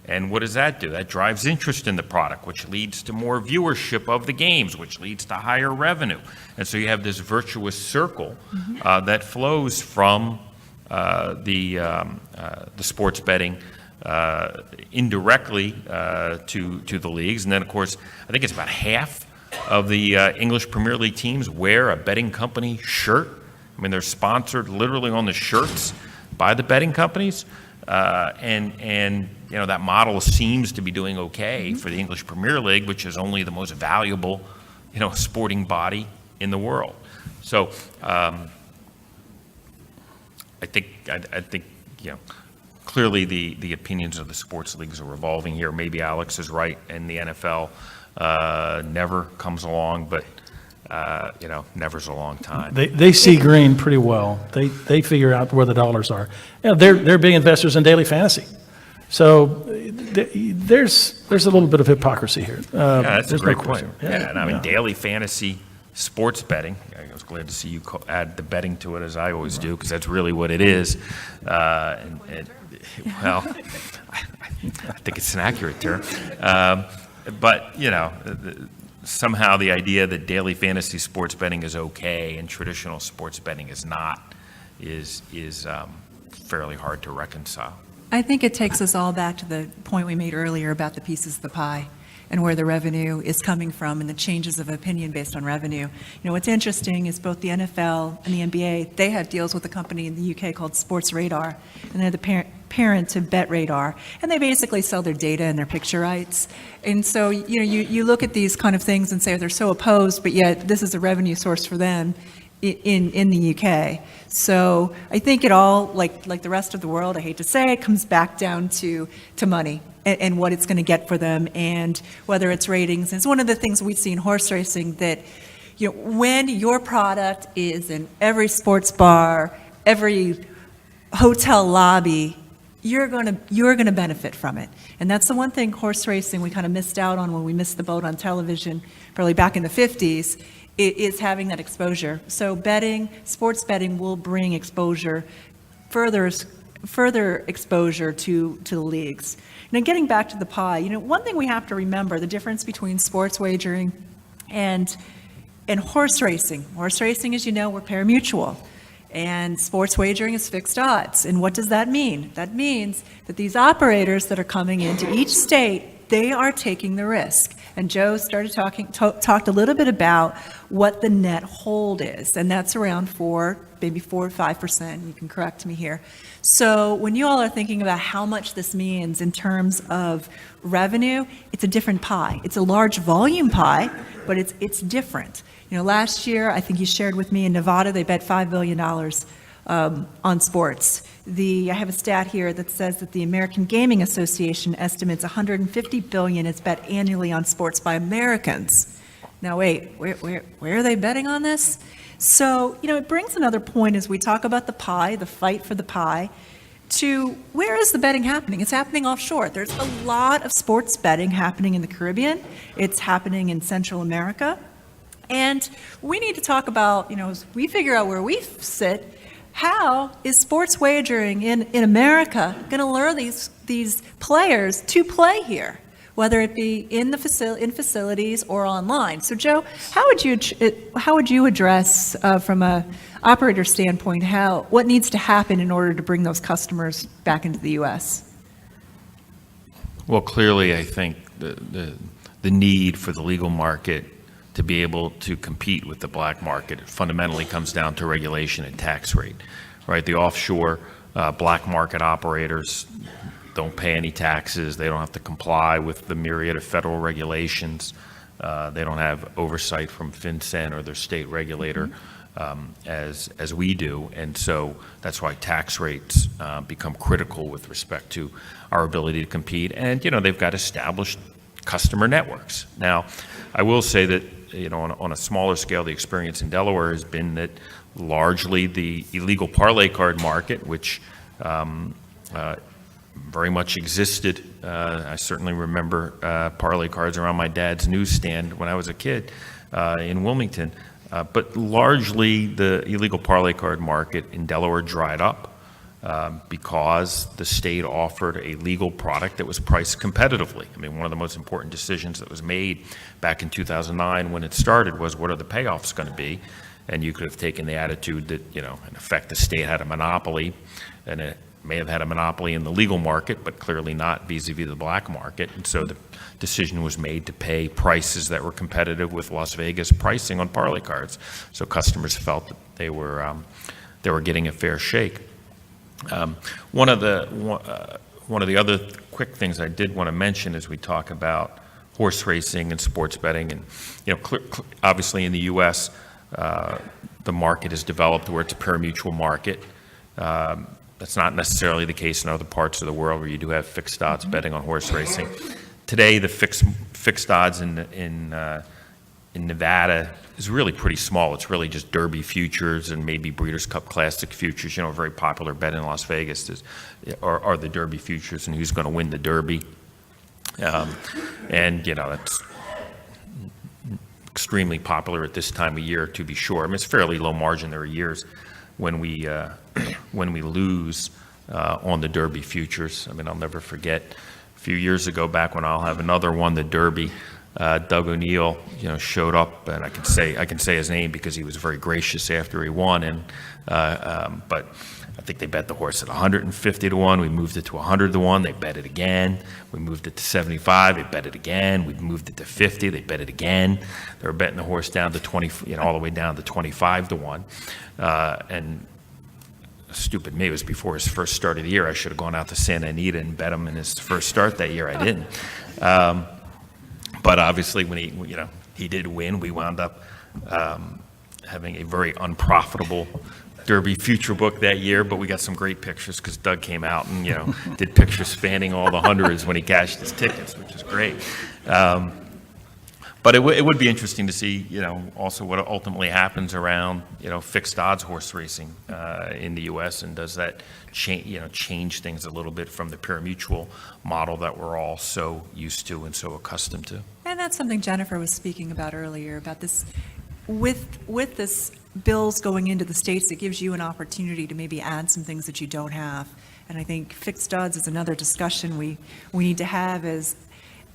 And what does that do? That drives interest in the product, which leads to more viewership of the games, which leads to higher revenue. And so you have this virtuous circle that flows from the sports betting indirectly to the leagues. And then, of course, I think it's about half of the English Premier League teams wear a betting company shirt. I mean, they're sponsored literally on the shirts by the betting companies. And that model seems to be doing okay for the English Premier League, which is only the most valuable, sporting body in the world. So I think clearly the opinions of the sports leagues are revolving here. Maybe Alex is right, and the NFL never comes along, but never's a long time. They see green pretty well. They figure out where the dollars are. They're big investors in daily fantasy. So there's a little bit of hypocrisy here. That's a great point. Yeah, daily fantasy sports betting. I was glad to see you add the betting to it, as I always do, because that's really what it is. I think it's an accurate term. But somehow the idea that daily fantasy sports betting is okay and traditional sports betting is not is fairly hard to reconcile. I think it takes us all back to the point we made earlier about the pieces of the pie and where the revenue is coming from and the changes of opinion based on revenue. What's interesting is both the NFL and the NBA, they have deals with a company in the UK called Sports Radar, and they're the parent to Bet Radar, and they basically sell their data and their picture rights. And so, you look at these kind of things and say they're so opposed, but yet this is a revenue source for them in the UK. So I think it all, like the rest of the world, I hate to say it, comes back down to money and what it's going to get for them and whether it's ratings. And it's one of the things we see in horse racing that, when your product is in every sports bar, every hotel lobby, you're going to benefit from it. And that's the one thing horse racing we kind of missed out on when we missed the boat on television, probably back in the 50s, is having that exposure. So sports betting will bring exposure, further exposure to the leagues. Now, getting back to the pie, one thing we have to remember, the difference between sports wagering and horse racing. Horse racing, as you know, we're pari-mutuel. And sports wagering is fixed odds. And what does that mean? That means that these operators that are coming into each state, they are taking the risk. And Joe started talked a little bit about what the net hold is, and that's around maybe 4 or 5%. You can correct me here. So when you all are thinking about how much this means in terms of revenue, it's a different pie. It's a large volume pie, but it's different. Last year, I think you shared with me in Nevada, they bet $5 billion on sports. I have a stat here that says that the American Gaming Association estimates $150 billion is bet annually on sports by Americans. Now wait, where are they betting on this? So, it brings another point as we talk about the pie, the fight for the pie, to where is the betting happening? It's happening offshore. There's a lot of sports betting happening in the Caribbean. It's happening in Central America. And we need to talk about, as we figure out where we sit, how is sports wagering in America going to lure these players to play here, whether it be in facilities or online? So, Joe, how would you address from a operator standpoint what needs to happen in order to bring those customers back into the U.S.? Well, clearly, I think the need for the legal market to be able to compete with the black market fundamentally comes down to regulation and tax rate, right? The offshore black market operators don't pay any taxes. They don't have to comply with the myriad of federal regulations. They don't have oversight from FinCEN or their state regulator as we do. And so that's why tax rates become critical with respect to our ability to compete. And, they've got established customer networks. Now, I will say that, on a smaller scale, the experience in Delaware has been that largely the illegal parlay card market, which very much existed. I certainly remember parlay cards around my dad's newsstand when I was a kid in Wilmington. But largely the illegal parlay card market in Delaware dried up because the state offered a legal product that was priced competitively. I mean, one of the most important decisions that was made back in 2009 when it started was, what are the payoffs going to be? And you could have taken the attitude that, in effect, the state had a monopoly, and it may have had a monopoly in the legal market, but clearly not vis-a-vis the black market. And so the decision was made to pay prices that were competitive with Las Vegas pricing on parlay cards. So customers felt that they were getting a fair shake. One of the other quick things I did want to mention as we talk about horse racing and sports betting, and obviously in the U.S. The market has developed where it's a pari-mutuel market. That's not necessarily the case in other parts of the world where you do have fixed odds betting on horse racing. Today, the fixed odds in Nevada is really pretty small. It's really just Derby futures and maybe Breeders' Cup Classic futures. A very popular bet in Las Vegas are the Derby futures and who's going to win the Derby. And that's extremely popular at this time of year, to be sure. I mean, it's fairly low margin. There are years when we lose on the Derby futures. I mean, I'll never forget a few years ago, back when I'll have another one, the Derby. Doug O'Neill, showed up, and I can say his name because he was very gracious after he won. And but I think they bet the horse at 150 to 1. We moved it to 100 to 1. They bet it again. We moved it to 75. They bet it again. We moved it to 50. They bet it again. They were betting the horse down to 20, all the way down to 25 to 1. And stupid me, it was before his first start of the year. I should have gone out to Santa Anita and bet him in his first start that year. I didn't. But obviously, when he did win, we wound up having a very unprofitable Derby future book that year. But we got some great pictures because Doug came out and did pictures spanning all the hundreds when he cashed his tickets, which is great. But it would be interesting to see, also what ultimately happens around, fixed odds horse racing in the U.S. and does that change things a little bit from the pari-mutuel model that we're all so used to and so accustomed to. And that's something Jennifer was speaking about earlier, about this, with this bills going into the states, it gives you an opportunity to maybe add some things that you don't have. And I think fixed odds is another discussion we need to have as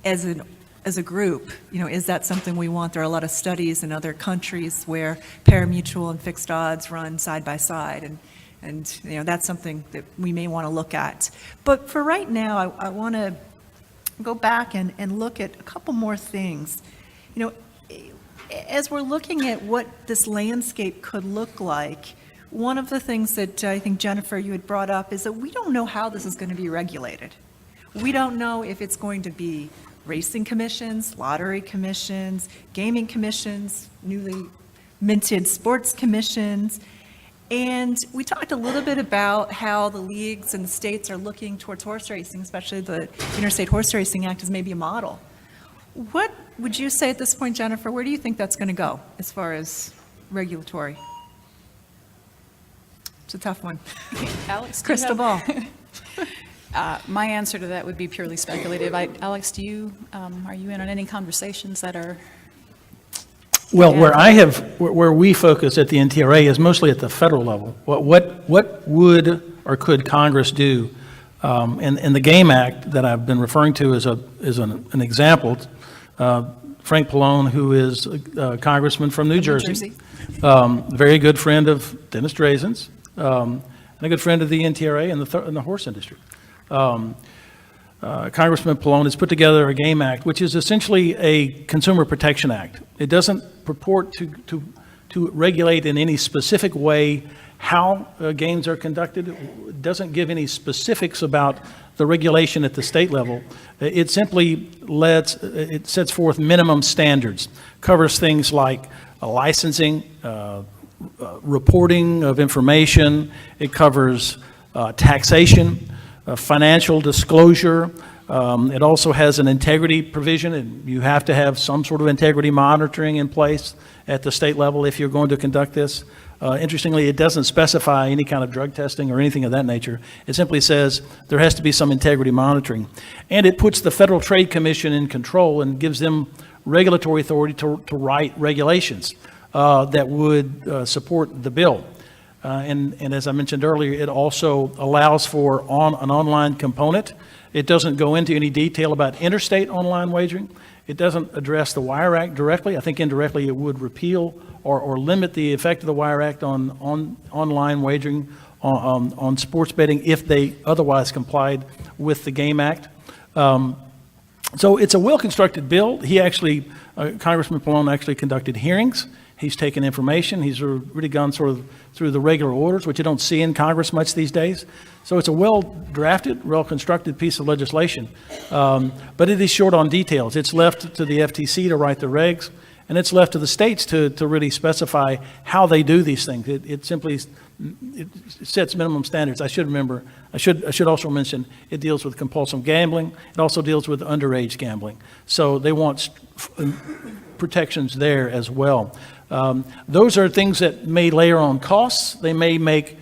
a group. Is that something we want? There are a lot of studies in other countries where pari-mutuel and fixed odds run side by side, and that's something that we may want to look at. But for right now, I want to go back and look at a couple more things. As we're looking at what this landscape could look like, one of the things that I think, Jennifer, you had brought up is that we don't know how this is going to be regulated. We don't know if it's going to be racing commissions, lottery commissions, gaming commissions, newly minted sports commissions. And we talked a little bit about how the leagues and the states are looking towards horse racing, especially the Interstate Horse Racing Act as maybe a model. What would you say at this point, Jennifer, where do you think that's going to go as far as regulatory? It's a tough one. Alex, Crystal ball. My answer to that would be purely speculative. Alex, are you in on any conversations that are? Well, where we focus at the NTRA is mostly at the federal level. What would or could Congress do? And the GAME Act that I've been referring to is an example. Frank Pallone, who is a congressman from New Jersey. Very good friend of Dennis Drazen's, and a good friend of the NTRA and the horse industry. Congressman Pallone has put together a GAME Act, which is essentially a consumer protection act. It doesn't purport to regulate in any specific way how games are conducted. It doesn't give any specifics about the regulation at the state level. It simply sets forth minimum standards, covers things like licensing, reporting of information. It covers taxation, financial disclosure. It also has an integrity provision, and you have to have some sort of integrity monitoring in place at the state level if you're going to conduct this. Interestingly, it doesn't specify any kind of drug testing or anything of that nature. It simply says there has to be some integrity monitoring. And it puts the Federal Trade Commission in control and gives them regulatory authority to write regulations that would support the bill. And as I mentioned earlier, it also allows for an online component. It doesn't go into any detail about interstate online wagering. It doesn't address the Wire Act directly. I think indirectly it would repeal or limit the effect of the Wire Act on online wagering on sports betting if they otherwise complied with the GAME Act. So it's a well-constructed bill. Congressman Pallone actually conducted hearings. He's taken information. He's really gone sort of through the regular orders, which you don't see in Congress much these days. So it's a well-drafted, well-constructed piece of legislation. But it is short on details. It's left to the FTC to write the regs, and it's left to the states to really specify how they do these things. It simply sets minimum standards. I should also mention it deals with compulsive gambling. It also deals with underage gambling. So they want protections there as well. Those are things that may layer on costs. They may make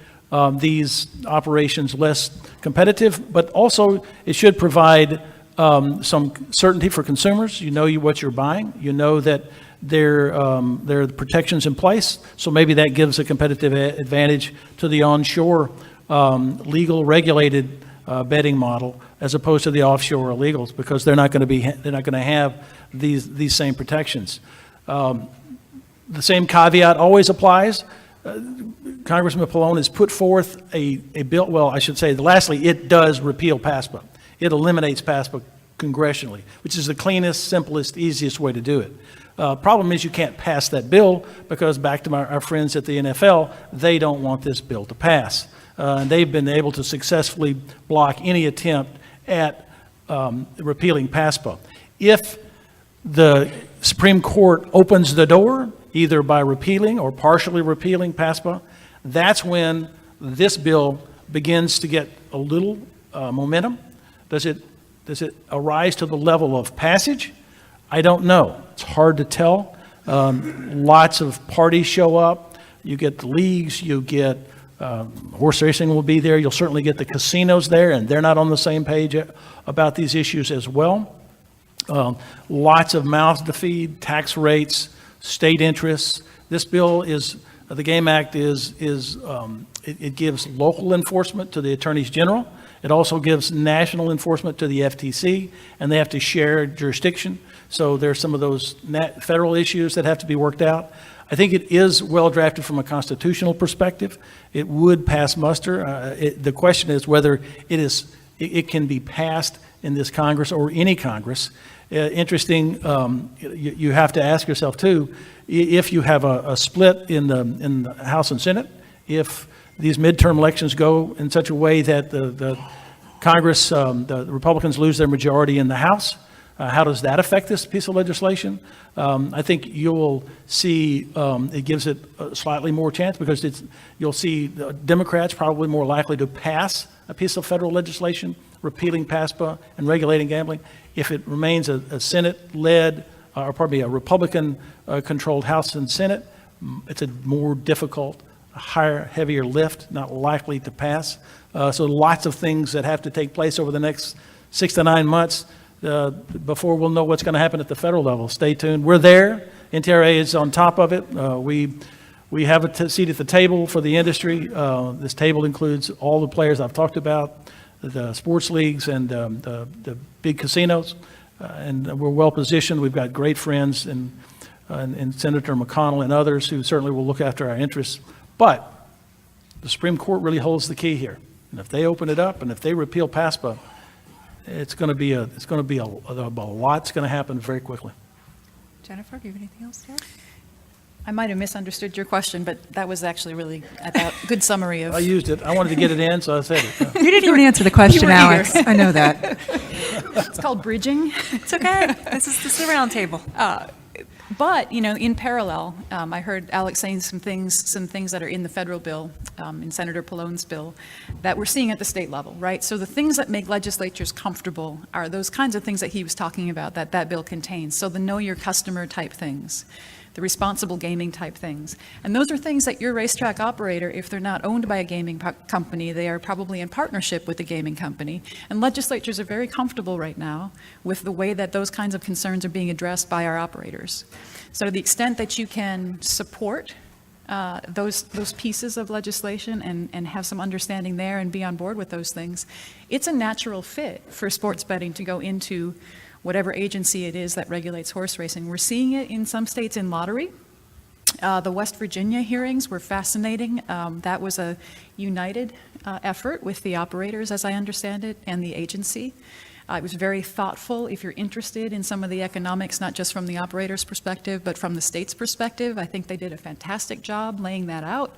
these operations less competitive, but also it should provide some certainty for consumers. You know what you're buying. You know that there are protections in place, so maybe that gives a competitive advantage to the onshore legal regulated betting model as opposed to the offshore illegals, because they're not going to have these same protections. The same caveat always applies. Congressman Pallone has put forth a bill, well, I should say, lastly, it does repeal PASPA. It eliminates PASPA congressionally, which is the cleanest, simplest, easiest way to do it. Problem is you can't pass that bill because, back to our friends at the NFL, they don't want this bill to pass. And they've been able to successfully block any attempt at repealing PASPA. If the Supreme Court opens the door, either by repealing or partially repealing PASPA, that's when this bill begins to get a little momentum. Does it arise to the level of passage? I don't know. It's hard to tell. Lots of parties show up. You get the leagues, you get horse racing will be there. You'll certainly get the casinos there, and they're not on the same page about these issues as well. Lots of mouths to feed, tax rates, state interests. This bill is, the GAME Act it gives local enforcement to the attorneys general. It also gives national enforcement to the FTC, and they have to share jurisdiction. So there's some of those federal issues that have to be worked out. I think it is well drafted from a constitutional perspective. It would pass muster. The question is whether it can be passed in this Congress or any Congress. Interesting, you have to ask yourself too, if you have a split in the House and Senate, if these midterm elections go in such a way that the Congress, the Republicans lose their majority in the House, how does that affect this piece of legislation? I think you'll see it gives it a slightly more chance, because you'll see the Democrats probably more likely to pass a piece of federal legislation repealing PASPA and regulating gambling. If it remains a Senate-led, or probably a Republican-controlled House and Senate, it's a more difficult, heavier lift, not likely to pass. So lots of things that have to take place over the next 6 to 9 months before we'll know what's going to happen at the federal level. Stay tuned. We're there. NTRA is on top of it. We have a seat at the table for the industry. This table includes all the players I've talked about, the sports leagues and the big casinos, and we're well positioned. We've got great friends and Senator McConnell and others who certainly will look after our interests. But the Supreme Court really holds the key here, and if they open it up and if they repeal PASPA, it's going to be a lot's going to happen very quickly. Jennifer, do you have anything else to add? I might have misunderstood your question, but that was actually really a good summary of. I used it. I wanted to get it in, so I said it. You didn't even answer the question, were eager. Alex. I know that. It's called bridging. It's okay. This is the round table. But, in parallel, I heard Alex saying some things that are in the federal bill, in Senator Pallone's bill, that we're seeing at the state level, right? So the things that make legislatures comfortable are those kinds of things that he was talking about that bill contains. So the know your customer type things, the responsible gaming type things. And those are things that your racetrack operator, if they're not owned by a gaming company, they are probably in partnership with a gaming company. And legislatures are very comfortable right now with the way that those kinds of concerns are being addressed by our operators. So to the extent that you can support those pieces of legislation and have some understanding there and be on board with those things, it's a natural fit for sports betting to go into whatever agency it is that regulates horse racing. We're seeing it in some states in lottery. The West Virginia hearings were fascinating. That was a united effort with the operators, as I understand it, and the agency. It was very thoughtful. If you're interested in some of the economics, not just from the operator's perspective, but from the state's perspective, I think they did a fantastic job laying that out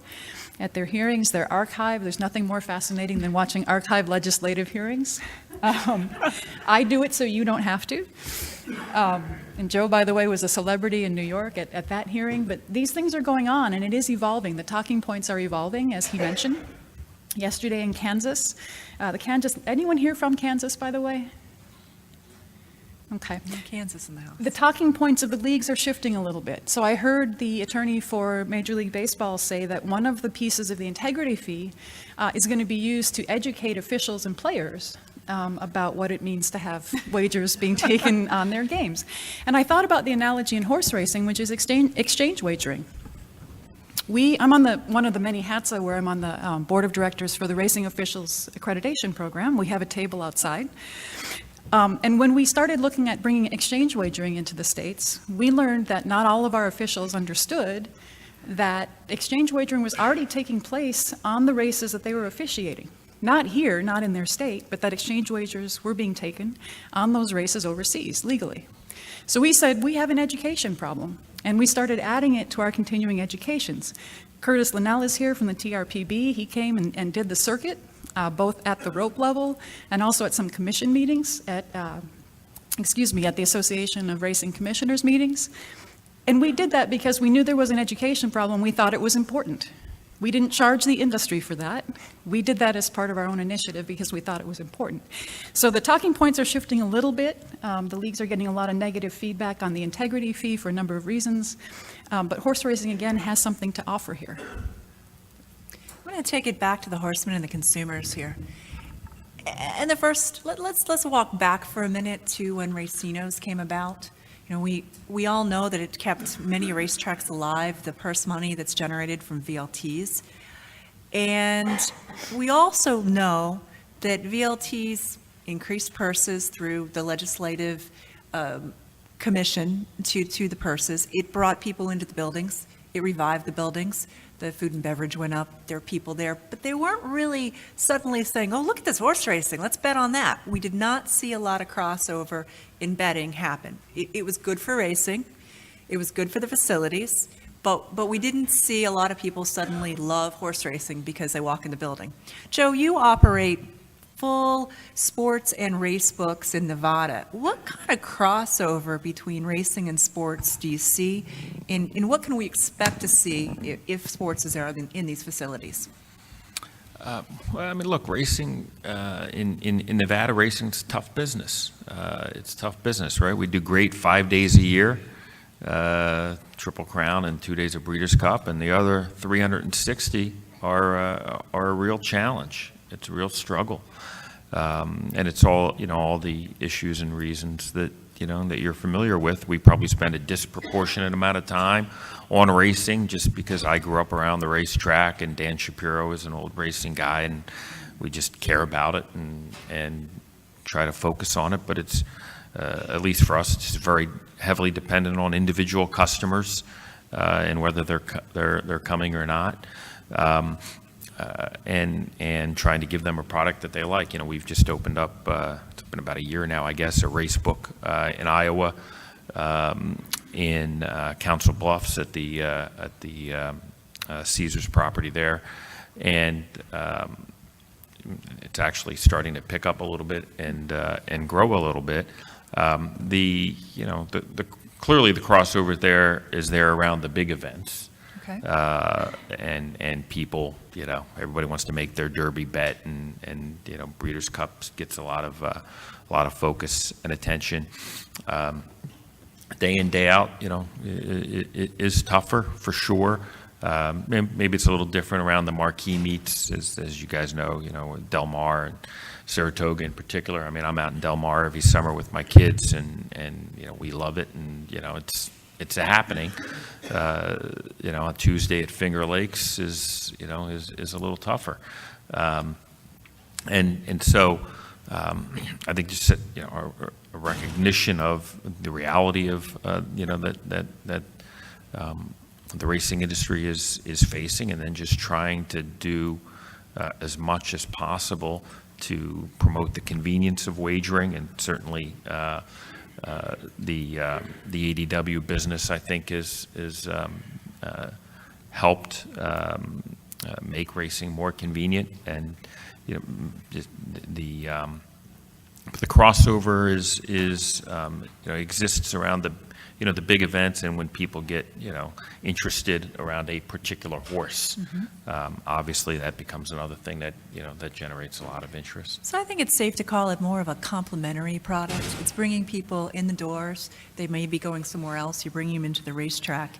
at their hearings. Their archive, there's nothing more fascinating than watching archive legislative hearings. I do it so you don't have to. And Joe, by the way, was a celebrity in New York at that hearing. But these things are going on, and it is evolving. The talking points are evolving, as he mentioned. Yesterday in Kansas, anyone here from Kansas, by the way? Okay. Kansas in the house. The talking points of the leagues are shifting a little bit. So I heard the attorney for Major League Baseball say that one of the pieces of the integrity fee is going to be used to educate officials and players about what it means to have wagers being taken on their games. And I thought about the analogy in horse racing, which is exchange wagering. I'm on one of the many hats I wear. I'm on the board of directors for the Racing Officials Accreditation Program. We have a table outside. And when we started looking at bringing exchange wagering into the states, we learned that not all of our officials understood that exchange wagering was already taking place on the races that they were officiating. Not here, not in their state, but that exchange wagers were being taken on those races overseas legally. So we said, we have an education problem, and we started adding it to our continuing educations. Curtis Linnell is here from the TRPB. He came and did the circuit, both at the rope level and also at some commission meetings at the Association of Racing Commissioners meetings. And we did that because we knew there was an education problem. We thought it was important. We didn't charge the industry for that. We did that as part of our own initiative because we thought it was important. So the talking points are shifting a little bit. The leagues are getting a lot of negative feedback on the integrity fee for a number of reasons. But horse racing, again, has something to offer here. I'm going to take it back to the horsemen and the consumers here. And let's walk back for a minute to when racinos came about. You know, we all know that it kept many racetracks alive, the purse money that's generated from VLTs. And we also know that VLTs increased purses through the legislative commission to the purses. It brought people into the buildings. It revived the buildings. The food and beverage went up. There were people there, but they weren't really suddenly saying, oh, look at this horse racing. Let's bet on that. We did not see a lot of crossover in betting happen. It was good for racing. It was good for the facilities, but we didn't see a lot of people suddenly love horse racing because they walk in the building. Joe, you operate full sports and race books in Nevada. What kind of crossover between racing and sports do you see? And what can we expect to see if sports is there in these facilities? Well, I mean, look, racing in Nevada, racing's tough business. It's tough business, right? We do great 5 days a year, Triple Crown and 2 days of Breeders' Cup, and the other 360 are a real challenge. It's a real struggle. And it's all the issues and reasons that you're familiar with. We probably spend a disproportionate amount of time on racing just because I grew up around the racetrack, and Dan Shapiro is an old racing guy, and we just care about it and try to focus on it. But it's, at least for us, it's very heavily dependent on individual customers and whether they're coming or not. And trying to give them a product that they like. We've just opened up, it's been about a year now, I guess, a race book in Iowa, in Council Bluffs at the Caesars property there, and it's actually starting to pick up a little bit and grow a little bit. Clearly the crossover there is around the big events. Okay. And people, everybody wants to make their Derby bet, and Breeders' Cup gets a lot of focus and attention. Day in, day out, it is tougher for sure. Maybe it's a little different around the marquee meets, as you guys know, Del Mar and Saratoga in particular. I mean, I'm out in Del Mar every summer with my kids, and we love it, and it's a happening. A Tuesday at Finger Lakes is a little tougher, and so I think just a recognition of the reality of that the racing industry is facing, and then just trying to do as much as possible to promote the convenience of wagering, and certainly the ADW business, I think, is helped make racing more convenient, and the crossover exists around the big events, and when people get interested around a particular horse, obviously that becomes another thing that that generates a lot of interest. So I think it's safe to call it more of a complementary product. It's bringing people in the doors. They may be going somewhere else. You're bringing them into the racetrack.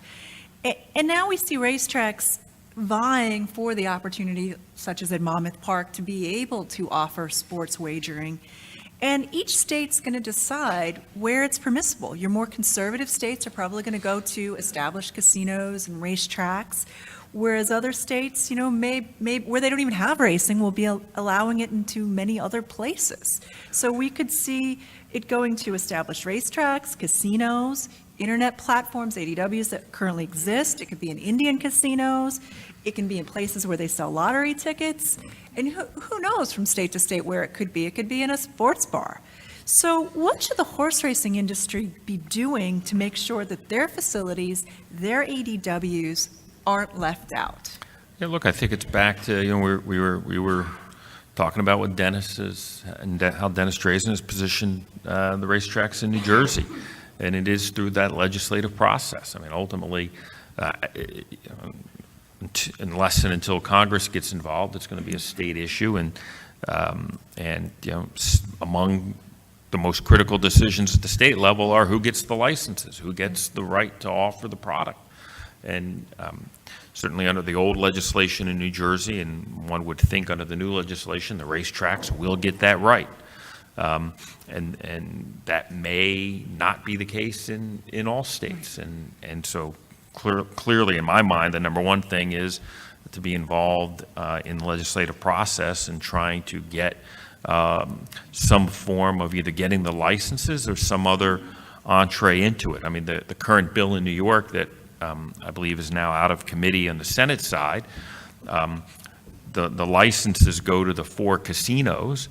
And now we see racetracks vying for the opportunity, such as at Monmouth Park, to be able to offer sports wagering. And each state's going to decide where it's permissible. Your more conservative states are probably going to go to established casinos and racetracks, whereas other states, may where they don't even have racing, will be allowing it into many other places. So we could see it going to established racetracks, casinos, internet platforms, ADWs that currently exist. It could be in Indian casinos. It can be in places where they sell lottery tickets. And who knows from state to state where it could be. It could be in a sports bar. So what should the horse racing industry be doing to make sure that their facilities, their ADWs, aren't left out? Yeah, look, I think it's back to, we were talking about what Dennis is, and how Dennis Drazen has positioned the racetracks in New Jersey. And it is through that legislative process. I mean, ultimately, unless and until Congress gets involved, it's going to be a state issue. And among the most critical decisions at the state level are who gets the licenses, who gets the right to offer the product. And certainly under the old legislation in New Jersey, and one would think under the new legislation, the racetracks will get that right. And that may not be the case in all states. And so clearly, in my mind, the number one thing is to be involved in the legislative process and trying to get some form of either getting the licenses or some other entree into it. I mean, the current bill in New York that I believe is now out of committee on the Senate side, the licenses go to the 4 casinos,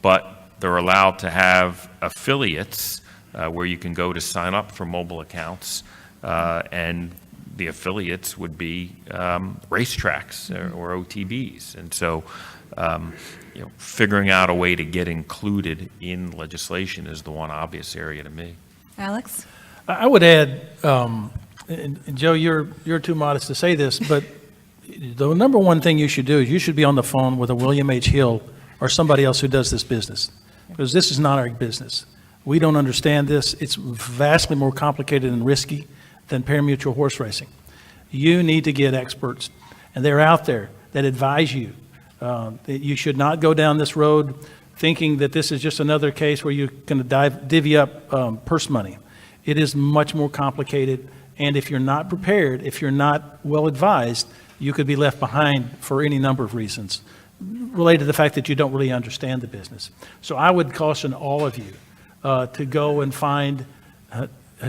but they're allowed to have affiliates where you can go to sign up for mobile accounts, and the affiliates would be racetracks or OTBs. And so, figuring out a way to get included in legislation is the one obvious area to me. Alex? I would add, and Joe, you're too modest to say this, but the number one thing you should do is you should be on the phone with a William H. Hill or somebody else who does this business, because this is not our business. We don't understand this. It's vastly more complicated and risky than pari-mutuel horse racing. You need to get experts, and they're out there that advise you. That you should not go down this road thinking that this is just another case where you're going to divvy up purse money. It is much more complicated, and if you're not prepared, if you're not well advised, you could be left behind for any number of reasons related to the fact that you don't really understand the business. So I would caution all of you to go and find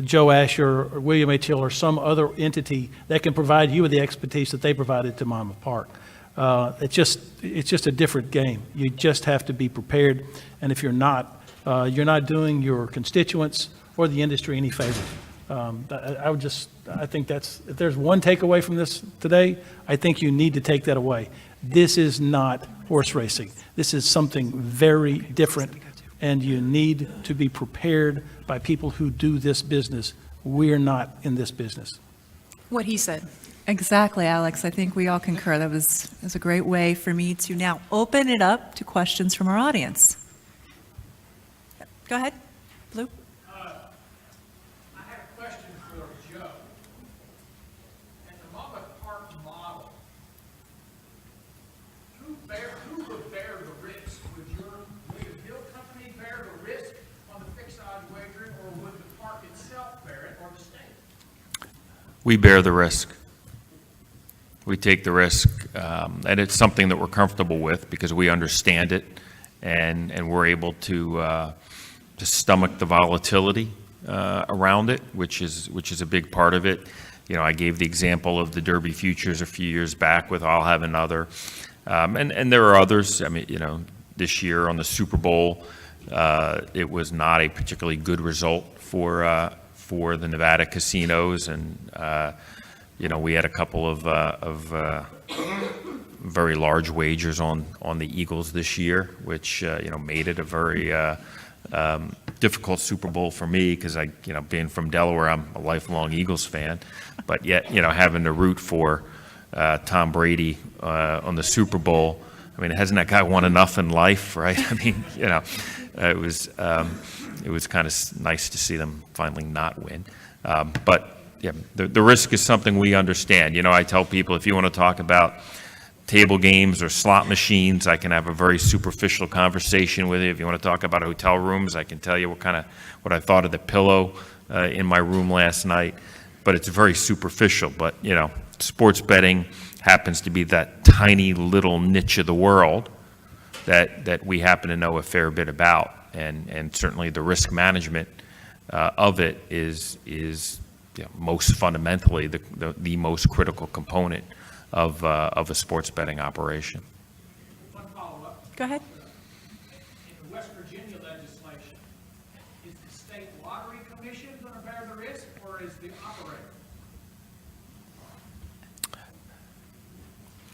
Joe Asher or William H. Hill or some other entity that can provide you with the expertise that they provided to Monmouth Park. It's just a different game. You just have to be prepared, and if you're not doing your constituents or the industry any favor. I think that's, if there's one takeaway from this today, I think you need to take that away. This is not horse racing. This is something very different, and you need to be prepared by people who do this business. We're not in this business. What he said. Exactly, Alex. I think we all concur. That was a great way for me to now open it up to questions from our audience. Go ahead, Blue. I have a question for Joe. At the Monmouth Park model, who would bear the risk? Would your William Hill Company bear the risk on the fixed odds wagering, or would the park itself bear it, or the state? We bear the risk. We take the risk, and it's something that we're comfortable with because we understand it, and we're able to stomach the volatility around it, which is a big part of it. I gave the example of the Derby futures a few years back with I'll Have Another, and there are others. I mean, this year on the Super Bowl, it was not a particularly good result for the Nevada casinos, and we had a couple of very large wagers on the Eagles this year, which made it a very difficult Super Bowl for me because being from Delaware, I'm a lifelong Eagles fan, but yet having to root for Tom Brady on the Super Bowl. I mean, hasn't that guy won enough in life, right? I mean, it was kind of nice to see them finally not win, but. Yeah, the risk is something we understand. I tell people if you want to talk about table games or slot machines, I can have a very superficial conversation with you. If you want to talk about hotel rooms, I can tell you what I thought of the pillow in my room last night. But it's very superficial. But, you know, sports betting happens to be that tiny little niche of the world that we happen to know a fair bit about. And certainly the risk management of it is most fundamentally the most critical component of a sports betting operation. One follow-up. Go ahead. In the West Virginia legislation, is the state lottery commission going to bear the risk, or is the operator?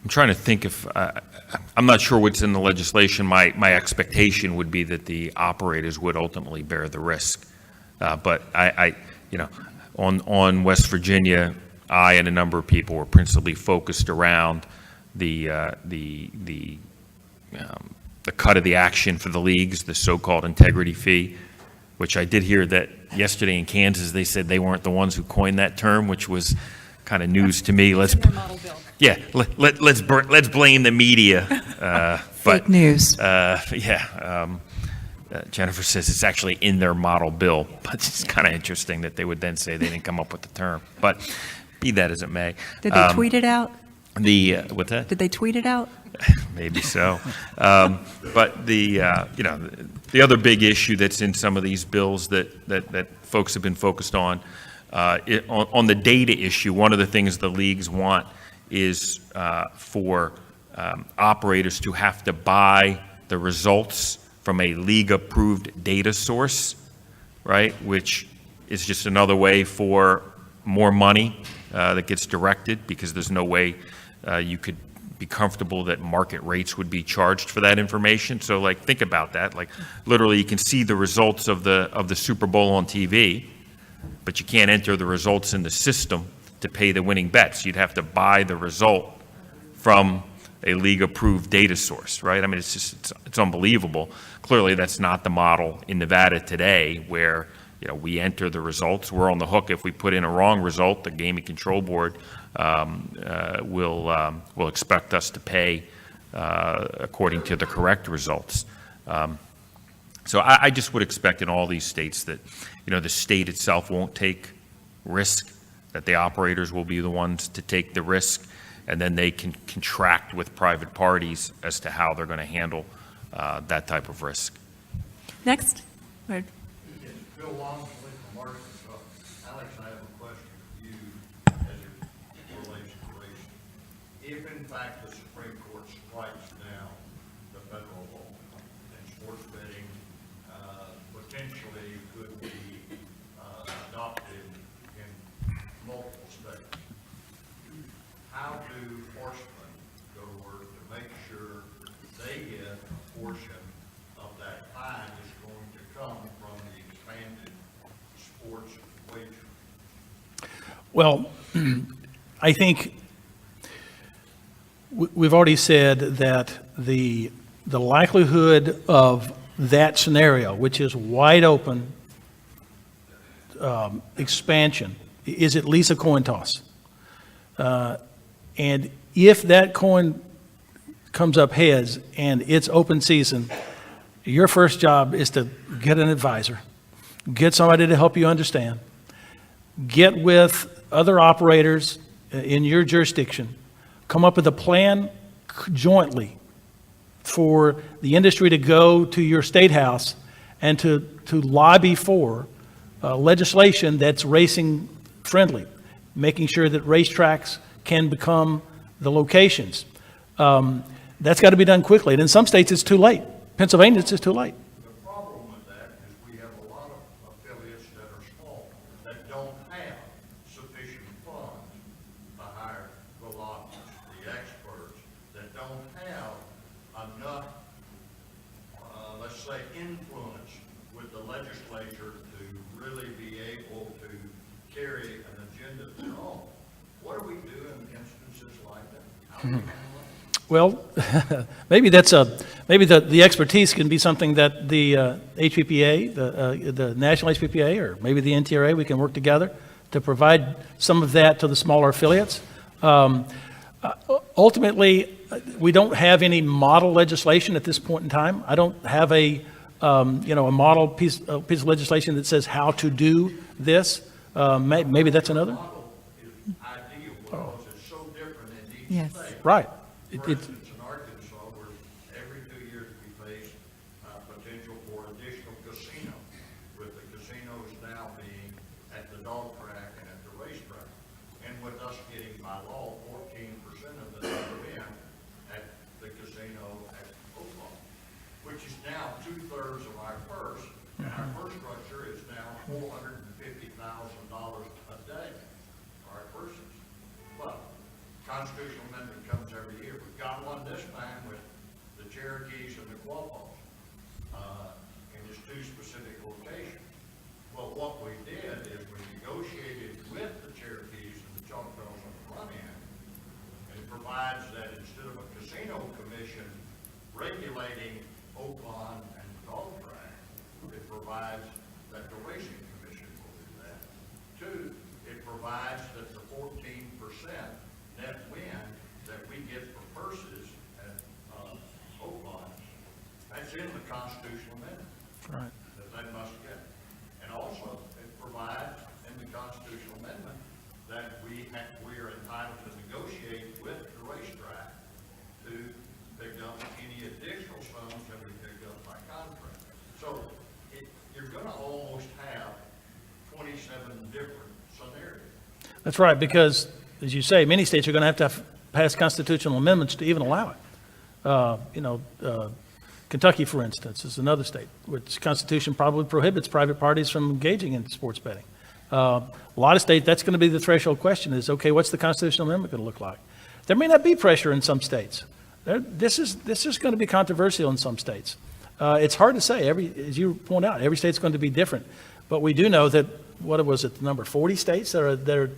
I'm trying to think if, I'm not sure what's in the legislation. My expectation would be that the operators would ultimately bear the risk. But on West Virginia, I and a number of people were principally focused around the cut of the action for the leagues, the so-called integrity fee, which I did hear that yesterday in Kansas, they said they weren't the ones who coined that term, which was kind of news to me. It's in their model bill. Yeah, let's blame the media. Fake news. Jennifer says it's actually in their model bill, but it's kind of interesting that they would then say they didn't come up with the term. But be that as it may. Did they tweet it out? What's that? Did they tweet it out? Maybe so. But the other big issue that's in some of these bills that folks have been focused on the data issue, one of the things the leagues want is for operators to have to buy the results from a league-approved data source, right? Which is just another way for more money that gets directed, because there's no way you could be comfortable that market rates would be charged for that information. So, like, think about that. Like, literally, you can see the results of the Super Bowl on TV, but you can't enter the results in the system to pay the winning bets. You'd have to buy the result from a league-approved data source, right? I mean, it's unbelievable. Clearly, that's not the model in Nevada today, where we enter the results. We're on the hook if we put in a wrong result. The Gaming Control Board will expect us to pay according to the correct results. So I just would expect in all these states that the state itself won't take risk, that the operators will be the ones to take the risk, and then they can contract with private parties as to how they're going to handle that type of risk. Next. Word. Bill Long, Political Markets. Alex, I have a question for you as it relates to racing. If in fact the Supreme Court strikes down the federal law and sports betting potentially could be adopted in multiple states, how do horsemen go to work to make sure they get a portion of that pie that's going to come from the expanded sports wager? Well, I think we've already said that the likelihood of that scenario, which is wide open expansion, is at least a coin toss. And if that coin comes up heads and it's open season, your first job is to get an advisor, get somebody to help you understand, get with other operators in your jurisdiction, come up with a plan jointly for the industry to go to your state house and to lobby for legislation that's racing friendly, making sure that racetracks can become the locations. That's got to be done quickly. And in some states, it's too late. Pennsylvania, it's just too late. The problem with that is we have a lot of affiliates that are small, that don't have sufficient funds to hire the lobbyists, the experts, that don't have enough, let's say, influence with the legislature to really be able to carry an agenda of their own. What do we do in instances like that? How do we handle it? Well, maybe the expertise can be something that the HBPA, the National HBPA, or maybe the NTRA, we can work together to provide some of that to the smaller affiliates. Ultimately, we don't have any model legislation at this point in time. I don't have a model piece of legislation that says how to do this. Maybe that's another? Model is ideal because it's so different in each Yes. state. Right. For instance, in Arkansas, where every 2 years we face potential for additional casino, with the casinos now being at the dog track and at the racetrack. And with us getting by law 14% of the number in at the casino at Oklahoma, which is now 2/3 of our purse. And our purse structure is now $450,000 a day for our purses. Well, constitutional amendment comes every year. We've got one this time with the Cherokees and the Quabos, in its 2 specific locations. Well, what we did is we negotiated with the Cherokees and the Choctaws on the front end, and it provides that instead of a casino commission regulating Oakland and the dog track, it provides that the racing commission will do that. 2, it provides that the 14% net win that we get for purses at Oakland, that's in the constitutional amendment Right. that they must get. And also, it provides in the constitutional amendment that we are entitled to negotiate with the racetrack to pick up any additional sums that we pick up by contract. So you're going to almost have 27 different scenarios. That's right, because, as you say, many states are going to have pass constitutional amendments to even allow it. Kentucky, for instance, is another state which Constitution probably prohibits private parties from engaging in sports betting. A lot of states, that's going to be the threshold question is, okay, what's the constitutional amendment going to look like? There may not be pressure in some states. This is going to be controversial in some states. It's hard to say. As you point out, every state's going to be different. But we do know that, what was it, the number 40 states that are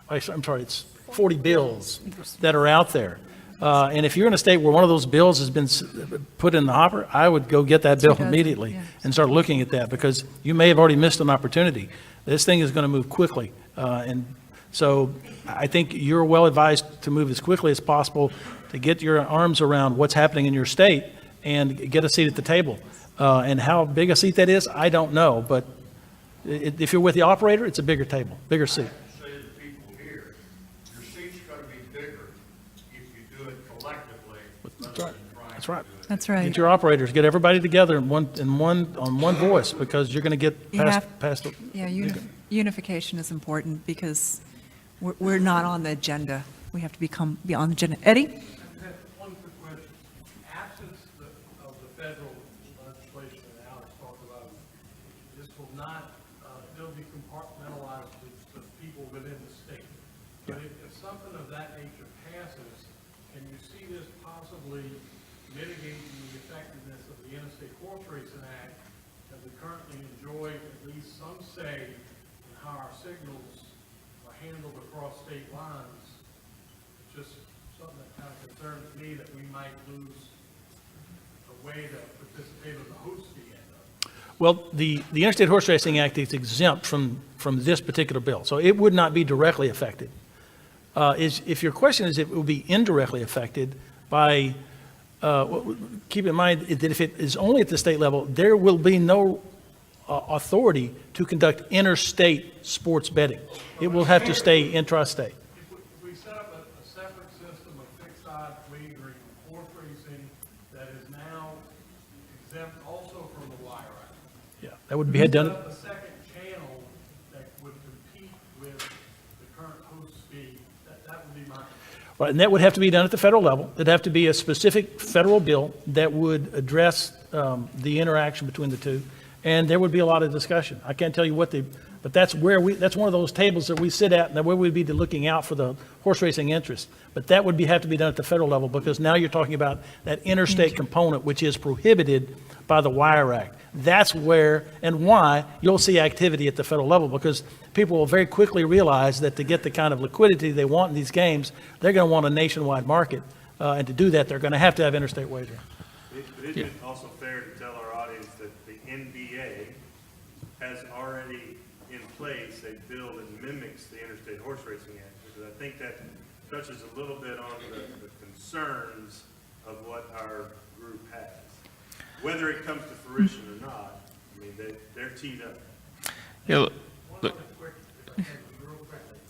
I'm sorry, it's 40 bills that are out there. And if you're in a state where one of those bills has been put in the hopper, I would go get that bill immediately and start looking at that, because you may have already missed an opportunity. This thing is going to move quickly. And so I think you're well advised to move as quickly as possible to get your arms around what's happening in your state and get a seat at the table. And how big a seat that is, I don't know. But if you're with the operator, it's a bigger table, bigger seat. Say to the people here, your seat's going to be bigger if you do it collectively rather than trying That's to right. do it. That's right. Get your operators, get everybody together on one voice, because you're going to get You past the. Yeah, unification is important because we're not on the agenda. We have to be on the agenda. Eddie? I have one quick question. Absence of the federal legislation that Alex talked about, this will not, it'll be compartmentalized to people within the state. But if something of that nature passes, can you see this possibly mitigating the effectiveness of the Interstate Horse Racing Act that we currently enjoy at least some say in how our signals are handled across state lines? It's just something that kind of concerns me, that we might lose a way to participate in the host fee end of it. Well, the Interstate Horse Racing Act is exempt from this particular bill, so it would not be directly affected. If your question is if it will be indirectly affected by, keep in mind that if it is only at the state level, there will be no authority to conduct interstate sports betting. It will have to stay intrastate. If we set up a separate system of fixed odds wagering on horse racing that is now exempt also from the Wire Act. Yeah, that would be done. Set up a second channel that would compete with the current host fee, that would be my. Right, and that would have to be done at the federal level. It'd have to be a specific federal bill that would address the interaction between the two, and there would be a lot of discussion. I can't tell you but that's that's one of those tables that we sit at, and where we'd be looking out for the horse racing interest. But that would have to be done at the federal level, because now you're talking about that interstate component, which is prohibited by the Wire Act. That's where and why you'll see activity at the federal level, because people will very quickly realize that to get the kind of liquidity they want in these games, they're going to want a nationwide market. And to do that, they're going to have interstate wagering. But isn't it also fair to tell our audience that the NBA has already in place a bill that mimics the Interstate Horse Racing Act? Because I think that touches a little bit on the concerns of what our group has. Whether it comes to fruition or not, I mean, they're teed up. Yeah, One look, other quick, if I can, real quickly.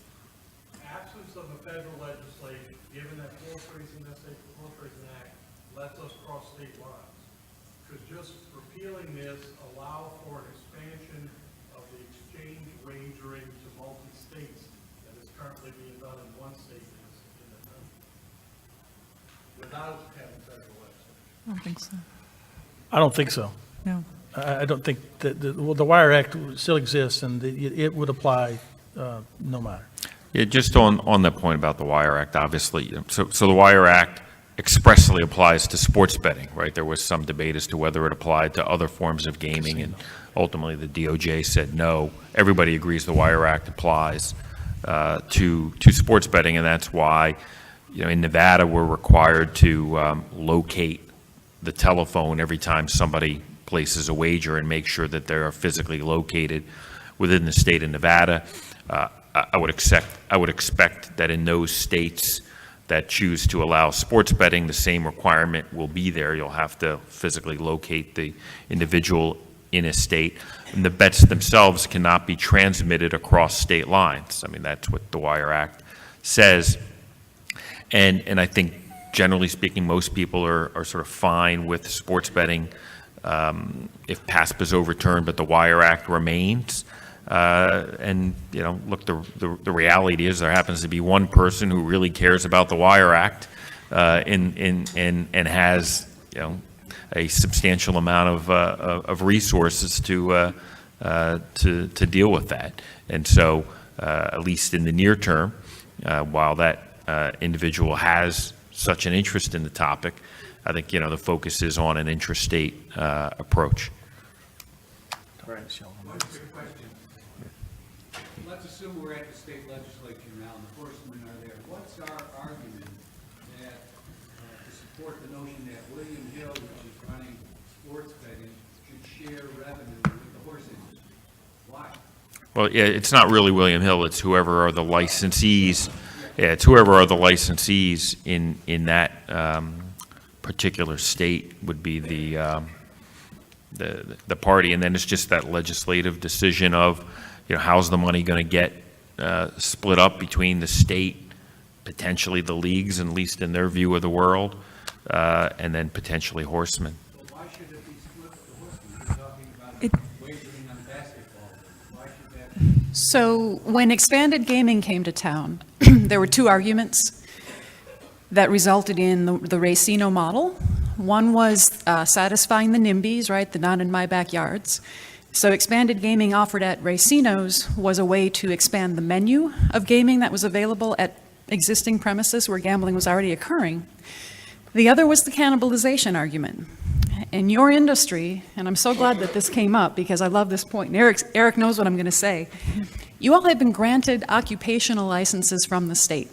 Absence of a federal legislation, given that horse racing, let's say the Horse Racing Act, lets us cross state lines. Could just repealing this allow for an expansion of the exchange wagering to multi-states that is currently being done in one state in the country, without having federal legislation? I don't think so. I don't think so. No. I don't think that, well, the Wire Act still exists, and it would apply no matter. yeah, just on the point about the Wire Act, obviously, so the Wire Act expressly applies to sports betting, right? There was some debate as to whether it applied to other forms of gaming, and ultimately the DOJ said no. Everybody agrees the Wire Act applies to sports betting, and that's why, in Nevada, we're required to locate the telephone every time somebody places a wager and make sure that they are physically located within the state of Nevada. I would expect that in those states that choose to allow sports betting, the same requirement will be there. You'll have to physically locate the individual in a state, and the bets themselves cannot be transmitted across state lines. I mean, that's what the Wire Act says. And I think, generally speaking, most people are sort of fine with sports betting if PASPA is overturned, but the Wire Act remains. And, look, the reality is there happens to be one person who really cares about the Wire Act and has, a substantial amount of resources to deal with that. And so, at least in the near term, while that individual has such an interest in the topic, I think, the focus is on an intrastate approach. One quick question. Let's assume we're at the state legislature now and the horsemen are there. What's our argument that, to support the notion that William Hill, which is running sports betting, should share revenue with the horse industry? Why? Well, yeah, it's not really William Hill, it's whoever are the licensees. Yeah, it's whoever are the licensees in that particular state would be the party, and then it's just that legislative decision of, how's the money going to get split up between the state, potentially the leagues, at least in their view of the world, and then potentially horsemen. But why should it be split with the horsemen? You're talking about wagering on basketball. Why should that be? So when expanded gaming came to town, there were two arguments that resulted in the racino model. One was satisfying the NIMBYs, right, the not in my backyards. So expanded gaming offered at racinos was a way to expand the menu of gaming that was available at existing premises where gambling was already occurring. The other was the cannibalization argument. In your industry, and I'm so glad that this came up because I love this point, and Eric knows what I'm going to say, you all have been granted occupational licenses from the state.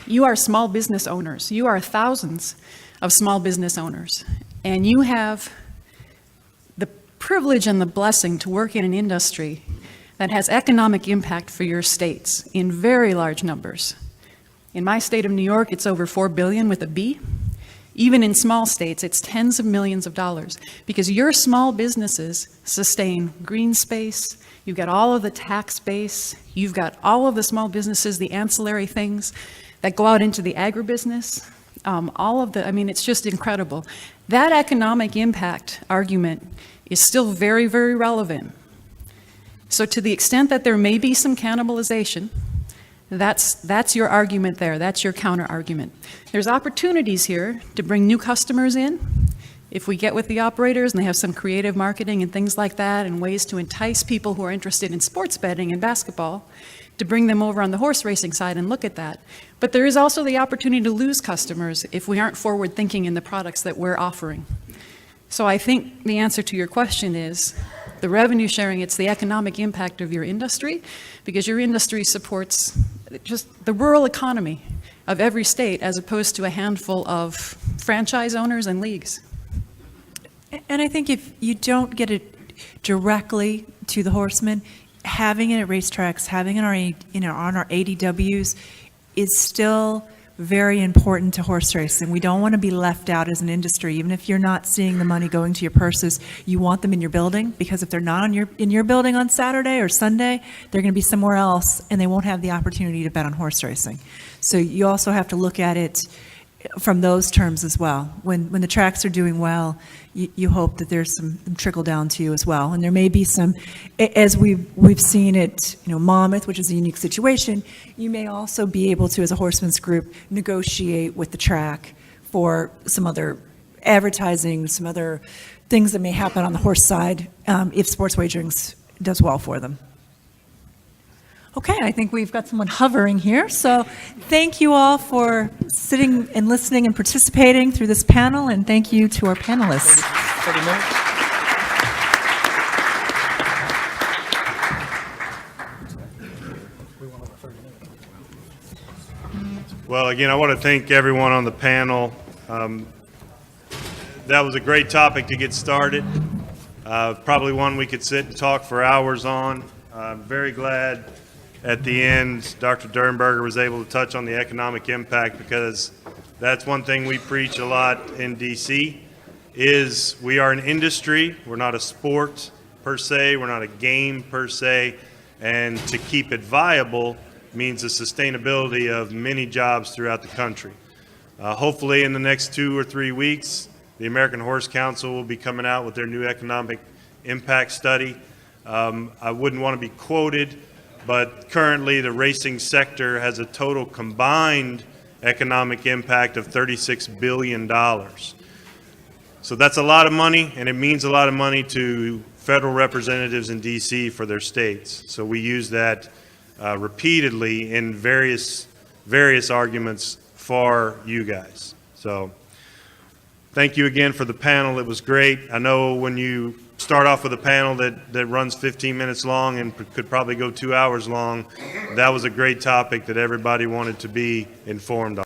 You are small business owners. You are thousands of small business owners, and you have the privilege and the blessing to work in an industry that has economic impact for your states in very large numbers. In my state of New York, it's over $4 billion with a B. Even in small states, it's tens of millions of dollars because your small businesses sustain green space, you've got all of the tax base, you've got all of the small businesses, the ancillary things that go out into the agribusiness, it's just incredible. That economic impact argument is still very, very relevant. So to the extent that there may be some cannibalization, that's your argument there. That's your counter argument. There's opportunities here to bring new customers in. If we get with the operators and they have some creative marketing and things like that and ways to entice people who are interested in sports betting and basketball to bring them over on the horse racing side and look at that. But there is also the opportunity to lose customers if we aren't forward thinking in the products that we're offering. So I think the answer to your question is the revenue sharing, it's the economic impact of your industry because your industry supports just the rural economy of every state as opposed to a handful of franchise owners and leagues. And I think if you don't get it directly to the horsemen, having it at racetracks, having it on our ADWs, is still very important to horse racing. We don't want to be left out as an industry. Even if you're not seeing the money going to your purses, you want them in your building, because if they're not in your building on Saturday or Sunday, they're going to be somewhere else, and they won't have the opportunity to bet on horse racing. So you also have to look at it from those terms as well. When the tracks are doing well, you hope that there's some trickle down to you as well. And there may be some, as we've seen it, Monmouth, which is a unique situation, you may also be able to, as a horseman's group, negotiate with the track for some other advertising, some other things that may happen on the horse side, if sports wagering does well for them. Okay, I think we've got someone hovering here. So thank you all for sitting and listening and participating through this panel, and thank you to our panelists. 30 minutes? Well, again, I want to thank everyone on the panel. That was a great topic to get started. Probably one we could sit and talk for hours on. I'm very glad at the end Dr. Dernberger was able to touch on the economic impact, because that's one thing we preach a lot in DC, is we are an industry. We're not a sport per se. We're not a game per se. And to keep it viable means the sustainability of many jobs throughout the country. Hopefully in the next 2 or 3 weeks, the American Horse Council will be coming out with their new economic impact study. I wouldn't want to be quoted, but currently the racing sector has a total combined economic impact of $36 billion. So that's a lot of money, and it means a lot of money to federal representatives in DC for their states. So we use that repeatedly in various arguments for you guys. So thank you again for the panel. It was great. I know when you start off with a panel that runs 15 minutes long and could probably go 2 hours long, that was a great topic that everybody wanted to be informed on.